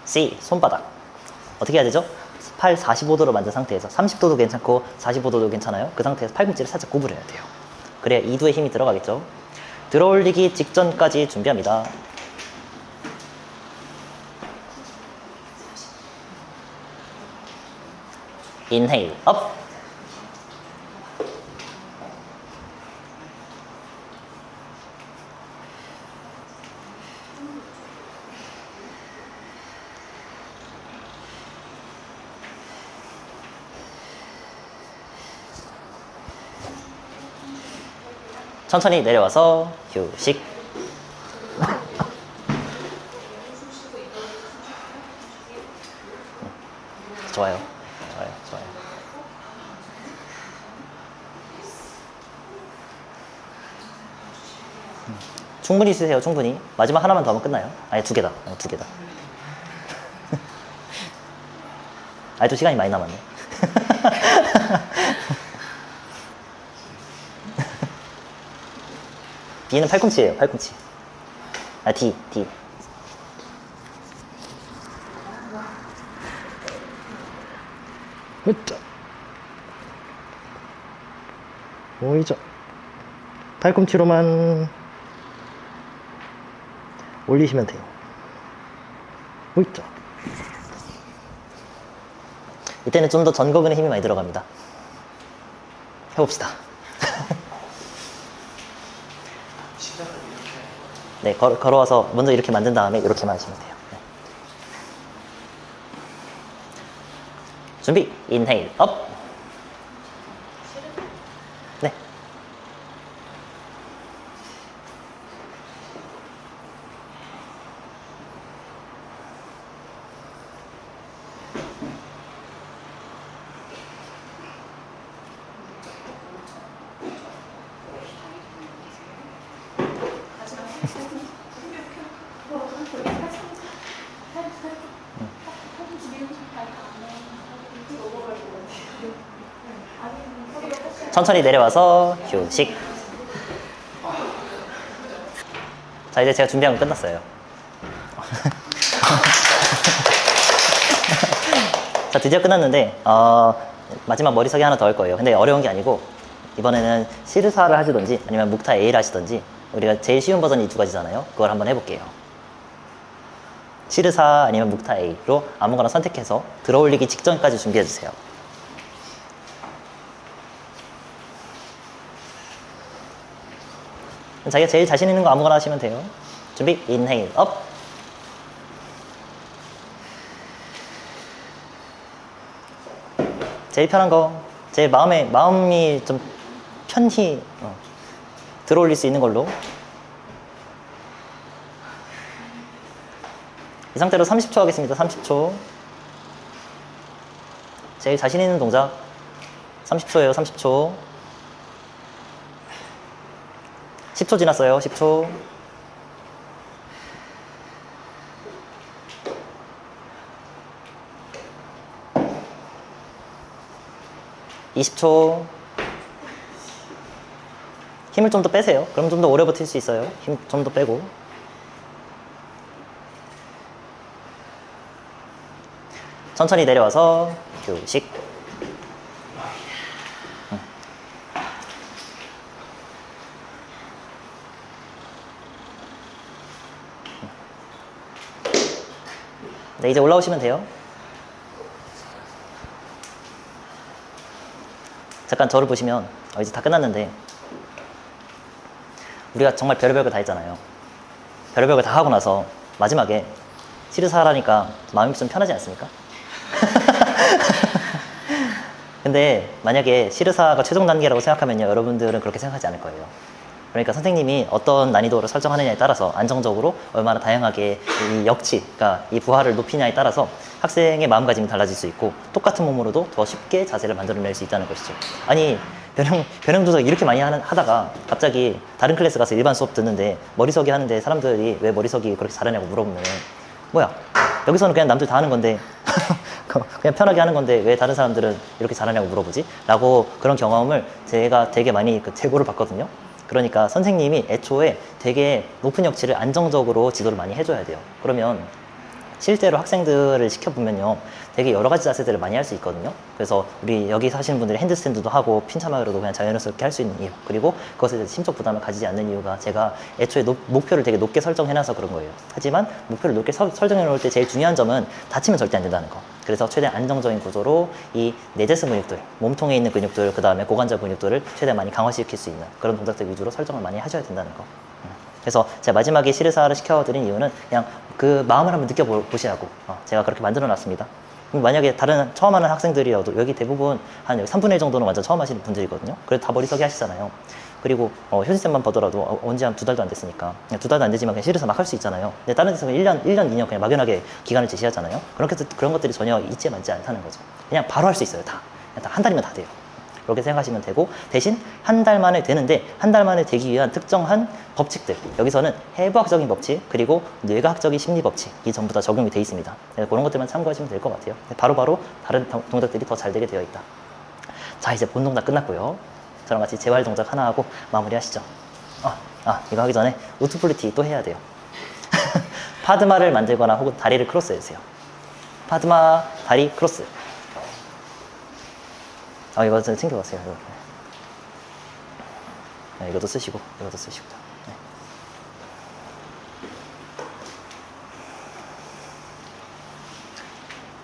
C, 손바닥. 어떻게 해야 되죠? 팔 45도로 만든 상태에서 30도도 괜찮고 45도도 괜찮아요. 그 상태에서 팔꿈치를 살짝 구부려야 돼요. 그래야 이두에 힘이 들어가겠죠. 들어올리기 직전까지 준비합니다. 인헤일, 업! 천천히 내려와서 휴식. 좋아요. 좋아요. 좋아요. 충분히 쓰세요. 충분히. 마지막 하나만 더 하면 끝나요. 아니, 두 개다. 두 개다. 아직도 시간이 많이 남았네. D는 팔꿈치예요. 팔꿈치. 아, D. 으짜. 오이죠. 팔꿈치로만 올리시면 돼요. 오이죠. 이때는 좀 더 전거근에 힘이 많이 들어갑니다. 해봅시다. 네, 걸어와서 먼저 이렇게 만든 다음에 이렇게만 하시면 돼요. 네. 준비, 인헤일, 업! 네. 천천히 내려와서 휴식. 자, 이제 제가 준비한 건 끝났어요. 자, 드디어 끝났는데 마지막 머리석이 하나 더 할 거예요. 근데 어려운 게 아니고 이번에는 시르사를 하시던지 아니면 묵타 A를 하시던지 우리가 제일 쉬운 버전이 두 가지잖아요. 그걸 한번 해볼게요. 시르사 아니면 묵타 A로 아무거나 선택해서 들어올리기 직전까지 준비해주세요. 자기가 제일 자신 있는 거 아무거나 하시면 돼요. 준비, 인헤일, 업! 제일 편한 거, 제일 마음이 좀 편히 들어올릴 수 있는 걸로. 이 상태로 30초 하겠습니다. 30초. 제일 자신 있는 동작. 30초예요. 30초. 10초 지났어요. 10초. 20초. 힘을 좀 더 빼세요. 그럼 좀 더 오래 버틸 수 있어요. 힘 좀 더 빼고. 천천히 내려와서 휴식. 네, 이제 올라오시면 돼요. 잠깐 저를 보시면 이제 다 끝났는데 우리가 정말 별의별 거 다 했잖아요. 별의별 거 다 하고 나서 마지막에 시르사하라니까 마음이 좀 편하지 않습니까? 근데 만약에 시르사가 최종 단계라고 생각하면요, 여러분들은 그렇게 생각하지 않을 거예요. 그러니까 선생님이 어떤 난이도를 설정하느냐에 따라서 안정적으로 얼마나 다양하게 이 역치, 그러니까 이 부하를 높이냐에 따라서 학생의 마음가짐이 달라질 수 있고 똑같은 몸으로도 더 쉽게 자세를 만들어낼 수 있다는 것이죠. 아니 변형 도덕 이렇게 많이 하다가 갑자기 다른 클래스 가서 일반 수업 듣는데 머리서기 하는데 사람들이 왜 머리서기 그렇게 잘하냐고 물어보면 뭐야, 여기서는 그냥 남들 다 하는 건데 그냥 편하게 하는 건데 왜 다른 사람들은 이렇게 잘하냐고 물어보지? 라고 그런 경험을 제가 되게 많이 제보를 받거든요. 그러니까 선생님이 애초에 되게 높은 역치를 안정적으로 지도를 많이 해줘야 돼요. 그러면 실제로 학생들을 시켜보면요, 되게 여러 가지 자세들을 많이 할 수 있거든요. 그래서 우리 여기 사시는 분들이 핸드스탠드도 하고 핀차마로도 그냥 자연스럽게 할 수 있는 이유, 그리고 그것에 대해서 심적 부담을 가지지 않는 이유가 제가 애초에 목표를 되게 높게 설정해놔서 그런 거예요. 하지만 목표를 높게 설정해놓을 때 제일 중요한 점은 다치면 절대 안 된다는 거. 그래서 최대한 안정적인 구조로 이 내재성 근육들, 몸통에 있는 근육들, 그 다음에 고관절 근육들을 최대한 많이 강화시킬 수 있는 그런 동작들 위주로 설정을 많이 하셔야 된다는 거. 그래서 제가 마지막에 시르사를 시켜드린 이유는 그냥 그 마음을 한번 느껴보시라고 제가 그렇게 만들어 놨습니다. 만약에 다른 처음 하는 학생들이어도 여기 대부분 한 3분의 1 정도는 완전 처음 하시는 분들이거든요. 그래도 다 머리서기 하시잖아요. 그리고 효진쌤만 보더라도 언제 한 2달도 안 됐으니까 그냥 2달도 안 되지만 그냥 시르사 막 할 수 있잖아요. 근데 다른 데서는 1년, 2년 그냥 막연하게 기간을 제시하잖아요. 그렇게 해서 그런 것들이 전혀 있지 않지 않다는 거죠. 그냥 바로 할 수 있어요. 다. 한 달이면 다 돼요. 그렇게 생각하시면 되고, 대신 한 달 만에 되는데 한 달 만에 되기 위한 특정한 법칙들, 여기서는 해부학적인 법칙 그리고 뇌과학적인 심리 법칙이 전부 다 적용이 돼 있습니다. 그런 것들만 참고하시면 될 것 같아요. 바로바로 다른 동작들이 더 잘 되게 되어 있다. 자, 이제 본 동작 끝났고요. 저랑 같이 재활 동작 하나 하고 마무리 하시죠. 이거 하기 전에 우트플리티 또 해야 돼요. 파드마를 만들거나 혹은 다리를 크로스 해주세요. 파드마, 다리 크로스. 이거 좀 챙겨가세요. 이거. 네, 이것도 쓰시고, 이것도 쓰시고. 네.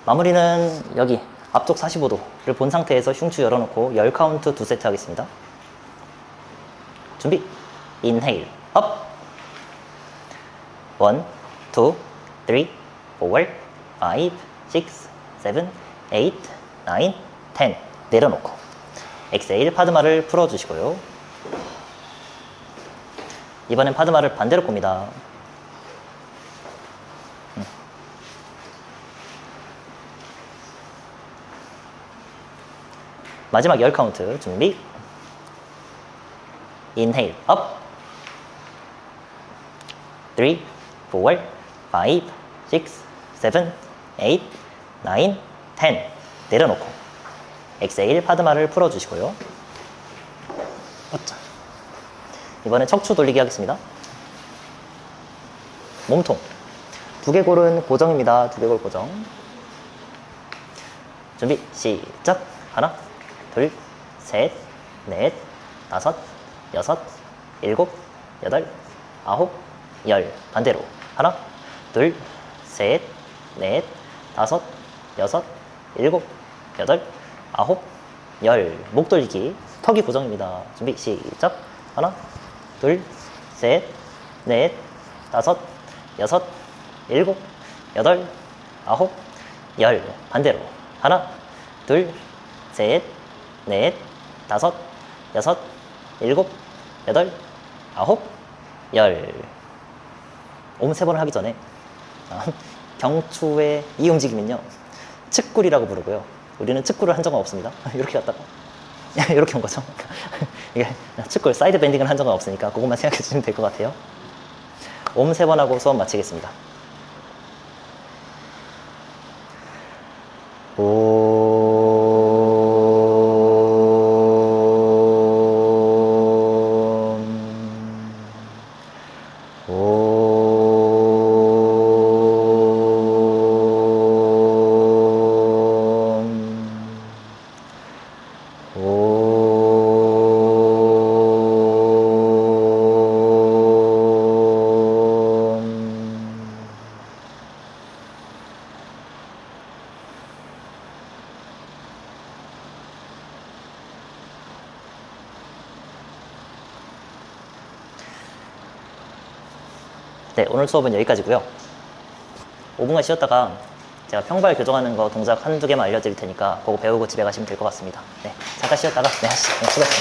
마무리는 여기 앞쪽 45도를 본 상태에서 흉추 열어놓고 10카운트 2세트 하겠습니다. 준비. 인헤일 업. 1, 2, 3, 4, 5, 6, 7, 8, 9, 10. 내려놓고 엑세일 파드마를 풀어주시고요. 이번엔 파드마를 반대로 꼽니다. 마지막 10카운트 준비. 인헤일 업. 3, 4, 5, 6, 7, 8, 9, 10. 내려놓고 엑세일 파드마를 풀어주시고요. 이번엔 척추 돌리기 하겠습니다. 몸통. 두개골은 고정입니다. 두개골 고정. 준비, 시작. 하나, 둘, 셋, 넷, 다섯, 여섯, 일곱, 여덟, 아홉, 열. 반대로. 하나, 둘, 셋, 넷, 다섯, 여섯, 일곱, 여덟, 아홉, 열. 목 돌리기. 턱이 고정입니다. 준비, 시작. 하나, 둘, 셋, 넷, 다섯, 여섯, 일곱, 여덟, 아홉, 열. 반대로. 하나, 둘, 셋, 넷, 다섯, 여섯, 일곱, 여덟, 아홉, 열. 옴 3번을 하기 전에 경추의 이 움직임은요, 측굴이라고 부르고요. 우리는 측굴을 한 적은 없습니다. 이렇게 갔다가 이렇게 온 거죠. 이게 측굴, 사이드 밴딩을 한 적은 없으니까 그것만 생각해 주시면 될 것 같아요. 옴 3번 하고 수업 마치겠습니다. 네, 오늘 수업은 여기까지고요. 5분간 쉬었다가 제가 평발 교정하는 거 동작 한두 개만 알려드릴 테니까 그거 배우고 집에 가시면 될 것 같습니다. 네, 잠깐 쉬었다가 수고하셨습니다.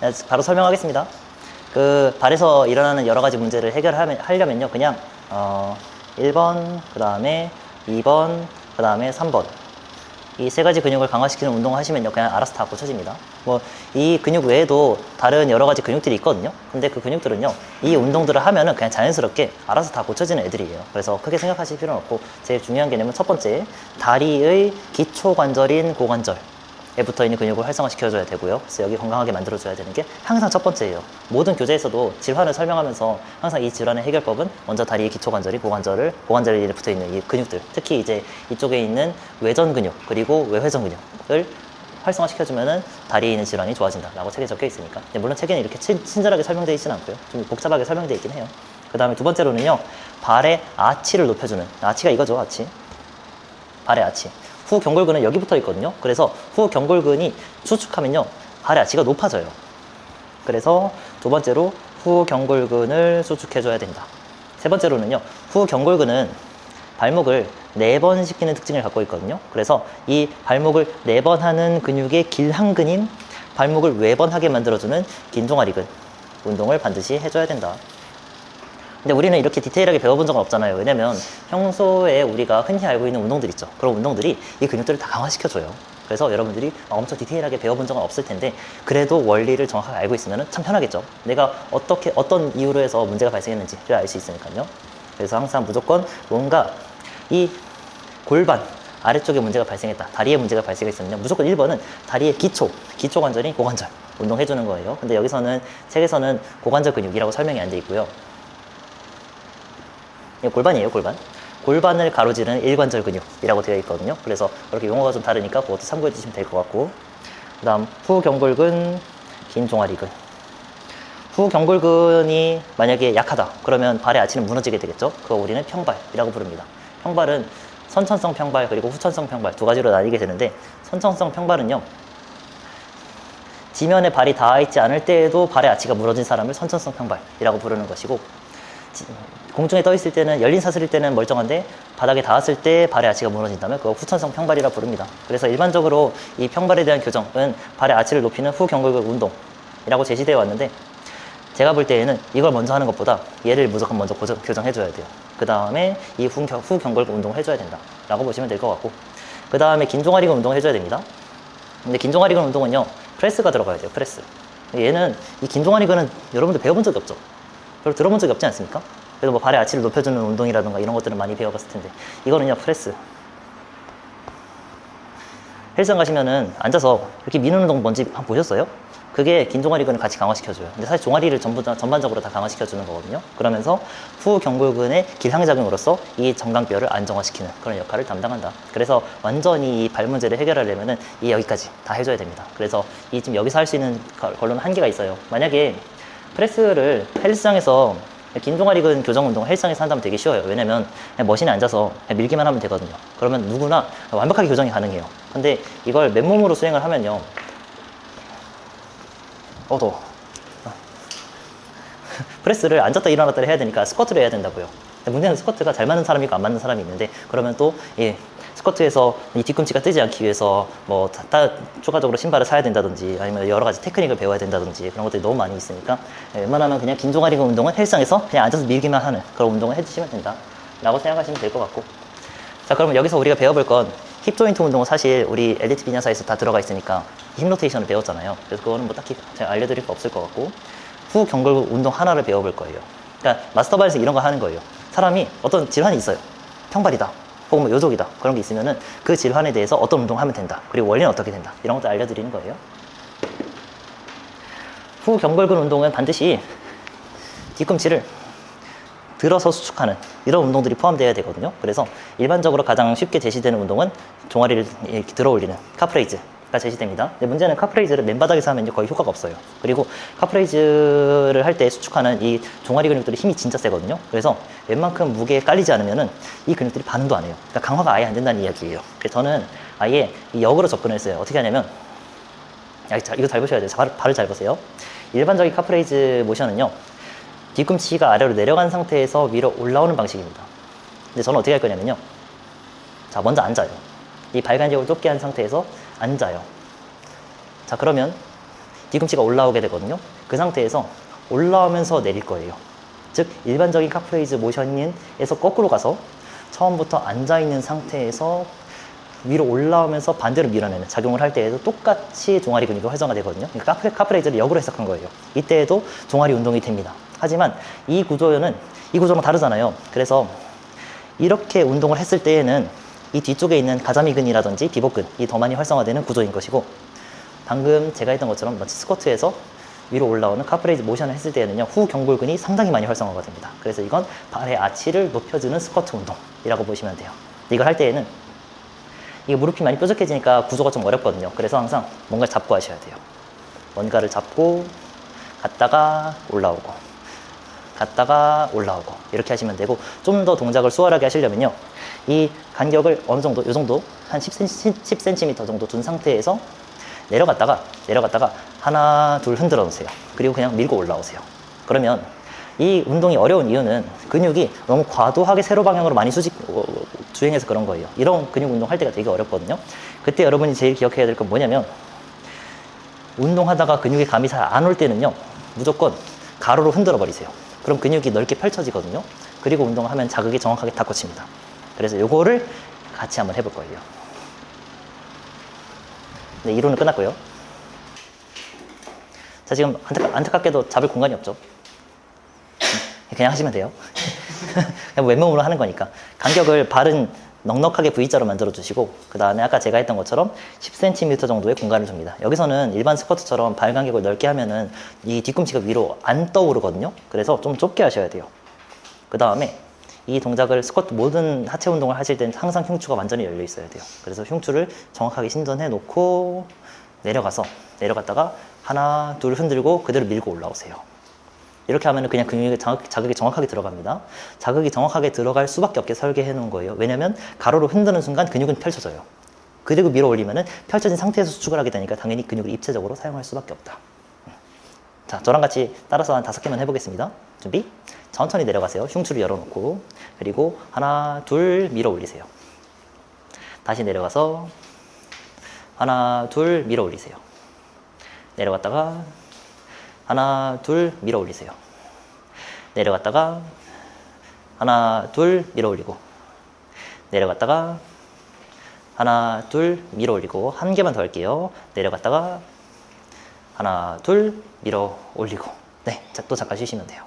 네, 바로 설명하겠습니다. 그 발에서 일어나는 여러 가지 문제를 해결하려면요, 그냥 1번, 그 다음에 2번, 그 다음에 3번 이 세 가지 근육을 강화시키는 운동을 하시면요, 그냥 알아서 다 고쳐집니다. 뭐 이 근육 외에도 다른 여러 가지 근육들이 있거든요. 근데 그 근육들은요, 이 운동들을 하면은 그냥 자연스럽게 알아서 다 고쳐지는 애들이에요. 그래서 크게 생각하실 필요는 없고, 제일 중요한 개념은 첫 번째, 다리의 기초 관절인 고관절에 붙어 있는 근육을 활성화시켜줘야 되고요. 그래서 여기 건강하게 만들어줘야 되는 게 항상 첫 번째예요. 모든 교재에서도 질환을 설명하면서 항상 이 질환의 해결법은 먼저 다리의 기초 관절이 고관절에 붙어 있는 이 근육들, 특히 이제 이쪽에 있는 외전 근육 그리고 외회전 근육을 활성화시켜주면은 다리에 있는 질환이 좋아진다라고 책에 적혀 있으니까. 물론 책에는 이렇게 친절하게 설명되어 있지는 않고요. 좀 복잡하게 설명되어 있긴 해요. 그 다음에 두 번째로는요, 발의 아치를 높여주는, 아치가 이거죠, 아치. 발의 아치. 후 경골근은 여기 붙어 있거든요. 그래서 후 경골근이 수축하면요, 발의 아치가 높아져요. 그래서 두 번째로 후 경골근을 수축해줘야 된다. 세 번째로는요, 후 경골근은 발목을 4번 시키는 특징을 갖고 있거든요. 그래서 이 발목을 4번 하는 근육의 길한근인 발목을 외번하게 만들어주는 긴 종아리근 운동을 반드시 해줘야 된다. 근데 우리는 이렇게 디테일하게 배워본 적은 없잖아요. 왜냐면 평소에 우리가 흔히 알고 있는 운동들 있죠. 그런 운동들이 이 근육들을 다 강화시켜줘요. 그래서 여러분들이 엄청 디테일하게 배워본 적은 없을 텐데, 그래도 원리를 정확하게 알고 있으면 참 편하겠죠. 내가 어떤 이유로 해서 문제가 발생했는지를 알 수 있으니까요. 그래서 항상 무조건 뭔가 이 골반 아래쪽에 문제가 발생했다, 다리에 문제가 발생했으면요, 무조건 1번은 다리의 기초 관절인 고관절 운동해주는 거예요. 근데 여기서는 책에서는 고관절 근육이라고 설명이 안 돼 있고요. 이거 골반이에요, 골반. 골반을 가로지르는 일관절 근육이라고 되어 있거든요. 그래서 그렇게 용어가 좀 다르니까 그것도 참고해 주시면 될 것 같고, 그 다음 후경골근, 긴 종아리근. 후경골근이 만약에 약하다 그러면 발의 아치는 무너지게 되겠죠. 그거 우리는 평발이라고 부릅니다. 평발은 선천성 평발 그리고 후천성 평발 두 가지로 나뉘게 되는데, 선천성 평발은요, 지면에 발이 닿아 있지 않을 때에도 발의 아치가 무너진 사람을 선천성 평발이라고 부르는 것이고, 공중에 떠 있을 때는, 열린 사슬일 때는 멀쩡한데 바닥에 닿았을 때 발의 아치가 무너진다면 그거 후천성 평발이라 부릅니다. 그래서 일반적으로 이 평발에 대한 교정은 발의 아치를 높이는 후경골근 운동이라고 제시되어 왔는데, 제가 볼 때에는 이걸 먼저 하는 것보다 얘를 무조건 먼저 교정해줘야 돼요. 그 다음에 이 후경골근 운동을 해줘야 된다 라고 보시면 될 것 같고, 그 다음에 긴 종아리근 운동을 해줘야 됩니다. 근데 긴 종아리근 운동은요, 프레스가 들어가야 돼요. 프레스. 얘는, 이 긴 종아리근은 여러분들 배워본 적이 없죠. 별로 들어본 적이 없지 않습니까? 그래도 뭐 발의 아치를 높여주는 운동이라든가 이런 것들은 많이 배워봤을 텐데, 이거는요, 프레스. 헬스장 가시면은 앉아서 이렇게 미는 운동 뭔지 한번 보셨어요? 그게 긴 종아리근을 같이 강화시켜줘요. 근데 사실 종아리를 전반적으로 다 강화시켜주는 거거든요. 그러면서 후경골근의 길상작용으로서 이 정강뼈를 안정화시키는 그런 역할을 담당한다. 그래서 완전히 이 발 문제를 해결하려면은 이 여기까지 다 해줘야 됩니다. 그래서 이 지금 여기서 할 수 있는 걸로는 한계가 있어요. 만약에 프레스를 헬스장에서 긴 종아리근 교정 운동 헬스장에서 한다면 되게 쉬워요. 왜냐면 그냥 머신에 앉아서 그냥 밀기만 하면 되거든요. 그러면 누구나 완벽하게 교정이 가능해요. 근데 이걸 맨몸으로 수행을 하면요, 더워. 프레스를 앉았다 일어났다 해야 되니까 스쿼트를 해야 된다고요. 근데 문제는 스쿼트가 잘 맞는 사람이 있고 안 맞는 사람이 있는데, 그러면 또 스쿼트에서 이 뒤꿈치가 뜨지 않기 위해서 뭐 추가적으로 신발을 사야 된다든지, 아니면 여러 가지 테크닉을 배워야 된다든지, 그런 것들이 너무 많이 있으니까 웬만하면 그냥 긴 종아리근 운동은 헬스장에서 그냥 앉아서 밀기만 하는 그런 운동을 해주시면 된다 라고 생각하시면 될 것 같고, 자, 그러면 여기서 우리가 배워볼 건 힙 조인트 운동은 사실 우리 엘리트 비냐사에서 다 들어가 있으니까 힙 로테이션을 배웠잖아요. 그래서 그거는 뭐 딱히 제가 알려드릴 거 없을 것 같고, 후 경골 운동 하나를 배워볼 거예요. 그러니까 마스터발에서 이런 거 하는 거예요. 사람이 어떤 질환이 있어요. 평발이다, 혹은 뭐 요족이다, 그런 게 있으면은 그 질환에 대해서 어떤 운동을 하면 된다, 그리고 원리는 어떻게 된다, 이런 것도 알려드리는 거예요. 후 경골근 운동은 반드시 뒤꿈치를 들어서 수축하는 이런 운동들이 포함되어야 되거든요. 그래서 일반적으로 가장 쉽게 제시되는 운동은 종아리를 이렇게 들어 올리는 카프레이즈가 제시됩니다. 근데 문제는 카프레이즈를 맨바닥에서 하면 거의 효과가 없어요. 그리고 카프레이즈를 할 때 수축하는 이 종아리 근육들이 힘이 진짜 세거든요. 그래서 웬만큼 무게에 깔리지 않으면은 이 근육들이 반응도 안 해요. 그러니까 강화가 아예 안 된다는 이야기예요. 그래서 저는 아예 이 역으로 접근을 했어요. 어떻게 하냐면, 이거 잘 보셔야 돼요. 발을 잘 보세요. 일반적인 카프레이즈 모션은요, 뒤꿈치가 아래로 내려간 상태에서 위로 올라오는 방식입니다. 근데 저는 어떻게 할 거냐면요. 자, 먼저 앉아요. 이 발간격을 좁게 한 상태에서 앉아요. 자, 그러면 뒤꿈치가 올라오게 되거든요. 그 상태에서 올라오면서 내릴 거예요. 즉, 일반적인 카프레이즈 모션에서 거꾸로 가서 처음부터 앉아있는 상태에서 위로 올라오면서 반대로 밀어내는 작용을 할 때에도 똑같이 종아리 근육이 활성화되거든요. 그러니까 카프레이즈를 역으로 해석한 거예요. 이때에도 종아리 운동이 됩니다. 하지만 이 구조는 이 구조랑 다르잖아요. 그래서 이렇게 운동을 했을 때에는 이 뒤쪽에 있는 가자미근이라든지 비복근이 더 많이 활성화되는 구조인 것이고, 방금 제가 했던 것처럼 마치 스쿼트에서 위로 올라오는 카프레이즈 모션을 했을 때에는요, 후 경골근이 상당히 많이 활성화가 됩니다. 그래서 이건 발의 아치를 높여주는 스쿼트 운동이라고 보시면 돼요. 이걸 할 때에는 이게 무릎이 많이 뾰족해지니까 구조가 좀 어렵거든요. 그래서 항상 뭔가를 잡고 하셔야 돼요. 뭔가를 잡고 갔다가 올라오고 갔다가 올라오고 이렇게 하시면 되고, 좀 더 동작을 수월하게 하시려면요, 이 간격을 어느 정도, 요 정도 한 10cm 정도 둔 상태에서 내려갔다가 하나 둘 흔들어 놓으세요. 그리고 그냥 밀고 올라오세요. 그러면 이 운동이 어려운 이유는 근육이 너무 과도하게 세로 방향으로 많이 주행해서 그런 거예요. 이런 근육 운동 할 때가 되게 어렵거든요. 그때 여러분이 제일 기억해야 될 건 뭐냐면, 운동하다가 근육에 감이 잘 안 올 때는요, 무조건 가로로 흔들어 버리세요. 그럼 근육이 넓게 펼쳐지거든요. 그리고 운동을 하면 자극이 정확하게 다 꽂힙니다. 그래서 요거를 같이 한번 해볼 거예요. 네, 이론은 끝났고요. 자, 지금 안타깝게도 잡을 공간이 없죠. 그냥 하시면 돼요. 그냥 맨몸으로 하는 거니까. 간격을 발은 넉넉하게 V자로 만들어 주시고, 그 다음에 아까 제가 했던 것처럼 10cm 정도의 공간을 줍니다. 여기서는 일반 스쿼트처럼 발 간격을 넓게 하면은 이 뒤꿈치가 위로 안 떠오르거든요. 그래서 좀 좁게 하셔야 돼요. 그 다음에 이 동작을 스쿼트 모든 하체 운동을 하실 때는 항상 흉추가 완전히 열려 있어야 돼요. 그래서 흉추를 정확하게 신전해 놓고 내려갔다가 하나 둘 흔들고 그대로 밀고 올라오세요. 이렇게 하면 그냥 근육에 자극이 정확하게 들어갑니다. 자극이 정확하게 들어갈 수밖에 없게 설계해 놓은 거예요. 왜냐면 가로로 흔드는 순간 근육은 펼쳐져요. 그리고 밀어 올리면은 펼쳐진 상태에서 수축을 하게 되니까 당연히 근육을 입체적으로 사용할 수밖에 없다. 자, 저랑 같이 따라서 한 5개만 해보겠습니다. 준비. 천천히 내려가세요. 흉추를 열어놓고, 그리고 하나 둘 밀어 올리세요. 다시 내려가서 하나 둘 밀어 올리세요. 내려갔다가 하나 둘 밀어 올리세요. 내려갔다가 하나 둘 밀어 올리고, 내려갔다가 하나 둘 밀어 올리고, 한 개만 더 할게요. 내려갔다가 하나 둘 밀어 올리고. 네, 자, 또 잠깐 쉬시면 돼요.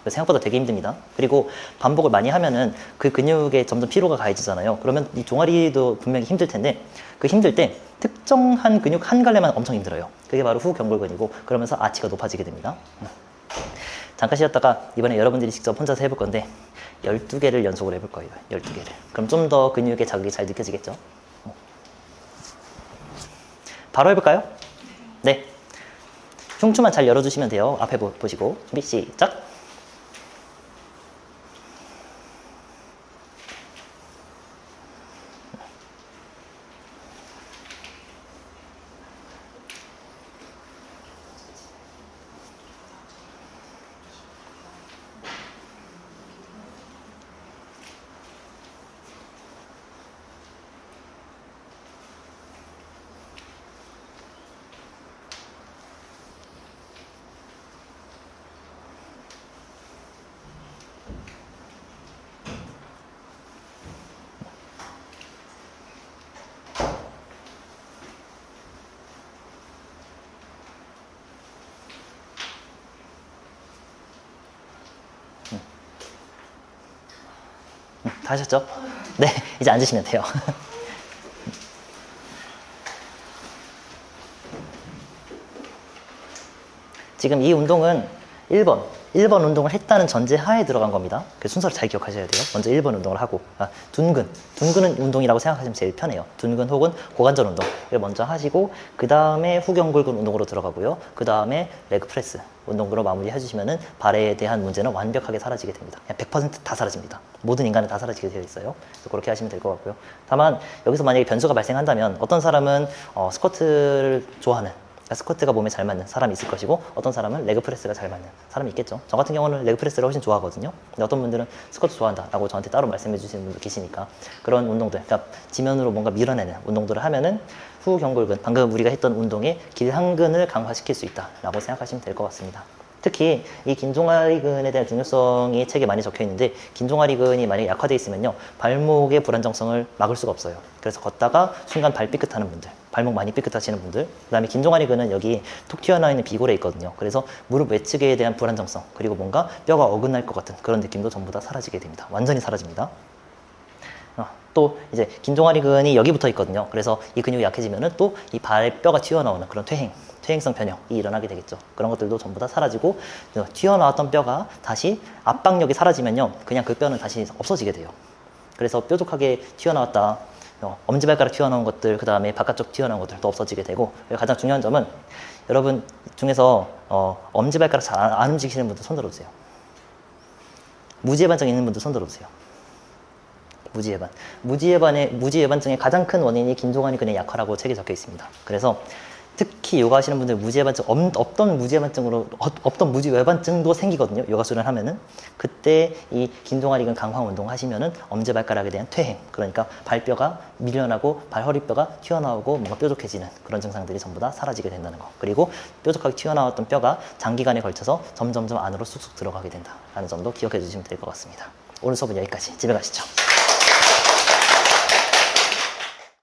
생각보다 되게 힘듭니다. 그리고 반복을 많이 하면은 그 근육에 점점 피로가 가해지잖아요. 그러면 이 종아리도 분명히 힘들 텐데, 그 힘들 때 특정한 근육 한 갈래만 엄청 힘들어요. 그게 바로 후 경골근이고, 그러면서 아치가 높아지게 됩니다. 잠깐 쉬었다가 이번에 여러분들이 직접 혼자서 해볼 건데 12개를 연속으로 해볼 거예요. 12개를. 그럼 좀 더 근육의 자극이 잘 느껴지겠죠? 바로 해볼까요? 네. 흉추만 잘 열어주시면 돼요. 앞에 보시고. 준비, 시작. 다 하셨죠? 네, 이제 앉으시면 돼요. 지금 이 운동은 1번 운동을 했다는 전제 하에 들어간 겁니다. 그 순서를 잘 기억하셔야 돼요. 먼저 1번 운동을 하고, 둔근 운동이라고 생각하시면 제일 편해요. 둔근 혹은 고관절 운동을 먼저 하시고, 그 다음에 후경골근 운동으로 들어가고요. 그 다음에 레그 프레스 운동으로 마무리 해주시면은 발에 대한 문제는 완벽하게 사라지게 됩니다. 그냥 100% 다 사라집니다. 모든 인간은 다 사라지게 되어 있어요. 그래서 그렇게 하시면 될 것 같고요. 다만 여기서 만약에 변수가 발생한다면, 어떤 사람은 스쿼트를 좋아하는 그러니까 스쿼트가 몸에 잘 맞는 사람이 있을 것이고 어떤 사람은 레그 프레스가 잘 맞는 사람이 있겠죠. 저 같은 경우는 레그 프레스를 훨씬 좋아하거든요. 근데 어떤 분들은 스쿼트 좋아한다라고 저한테 따로 말씀해 주시는 분도 계시니까 그런 운동들, 그러니까 지면으로 뭔가 밀어내는 운동들을 하면은 후경골근, 방금 우리가 했던 운동의 길한근을 강화시킬 수 있다라고 생각하시면 될 것 같습니다. 특히 이 긴종아리근에 대한 중요성이 책에 많이 적혀 있는데 긴종아리근이 만약에 약화되어 있으면요 발목의 불안정성을 막을 수가 없어요. 그래서 걷다가 순간 발 삐끗하는 분들, 발목 많이 삐끗하시는 분들, 그 다음에 긴종아리근은 여기 톡 튀어나와 있는 비골에 있거든요. 그래서 무릎 외측에 대한 불안정성, 그리고 뭔가 뼈가 어긋날 것 같은 그런 느낌도 전부 다 사라지게 됩니다. 완전히 사라집니다. 또 이제 긴종아리근이 여기 붙어 있거든요. 그래서 이 근육이 약해지면은 또 이 발뼈가 튀어나오는 그런 퇴행성 변형이 일어나게 되겠죠. 그런 것들도 전부 다 사라지고 튀어나왔던 뼈가 다시 압박력이 사라지면요 그냥 그 뼈는 다시 없어지게 돼요. 그래서 뾰족하게 튀어나왔다, 엄지발가락 튀어나온 것들, 그 다음에 바깥쪽 튀어나온 것들도 없어지게 되고, 가장 중요한 점은 여러분 중에서 엄지발가락 잘 안 움직이시는 분들 손 들어주세요. 무지해반증 있는 분들 손 들어주세요. 무지해반증의 가장 큰 원인이 긴종아리근의 약화라고 책에 적혀 있습니다. 그래서 특히 요가 하시는 분들 무지해반증, 없던 무지외반증도 생기거든요. 요가 수련을 하면은. 그때 이 긴종아리근 강화 운동 하시면은 엄지발가락에 대한 퇴행, 그러니까 발뼈가 밀려나고 발허리뼈가 튀어나오고 뭔가 뾰족해지는 그런 증상들이 전부 다 사라지게 된다는 거. 그리고 뾰족하게 튀어나왔던 뼈가 장기간에 걸쳐서 점점점 안으로 쑥쑥 들어가게 된다라는 점도 기억해 주시면 될 것 같습니다. 오늘 수업은 여기까지. 집에 가시죠.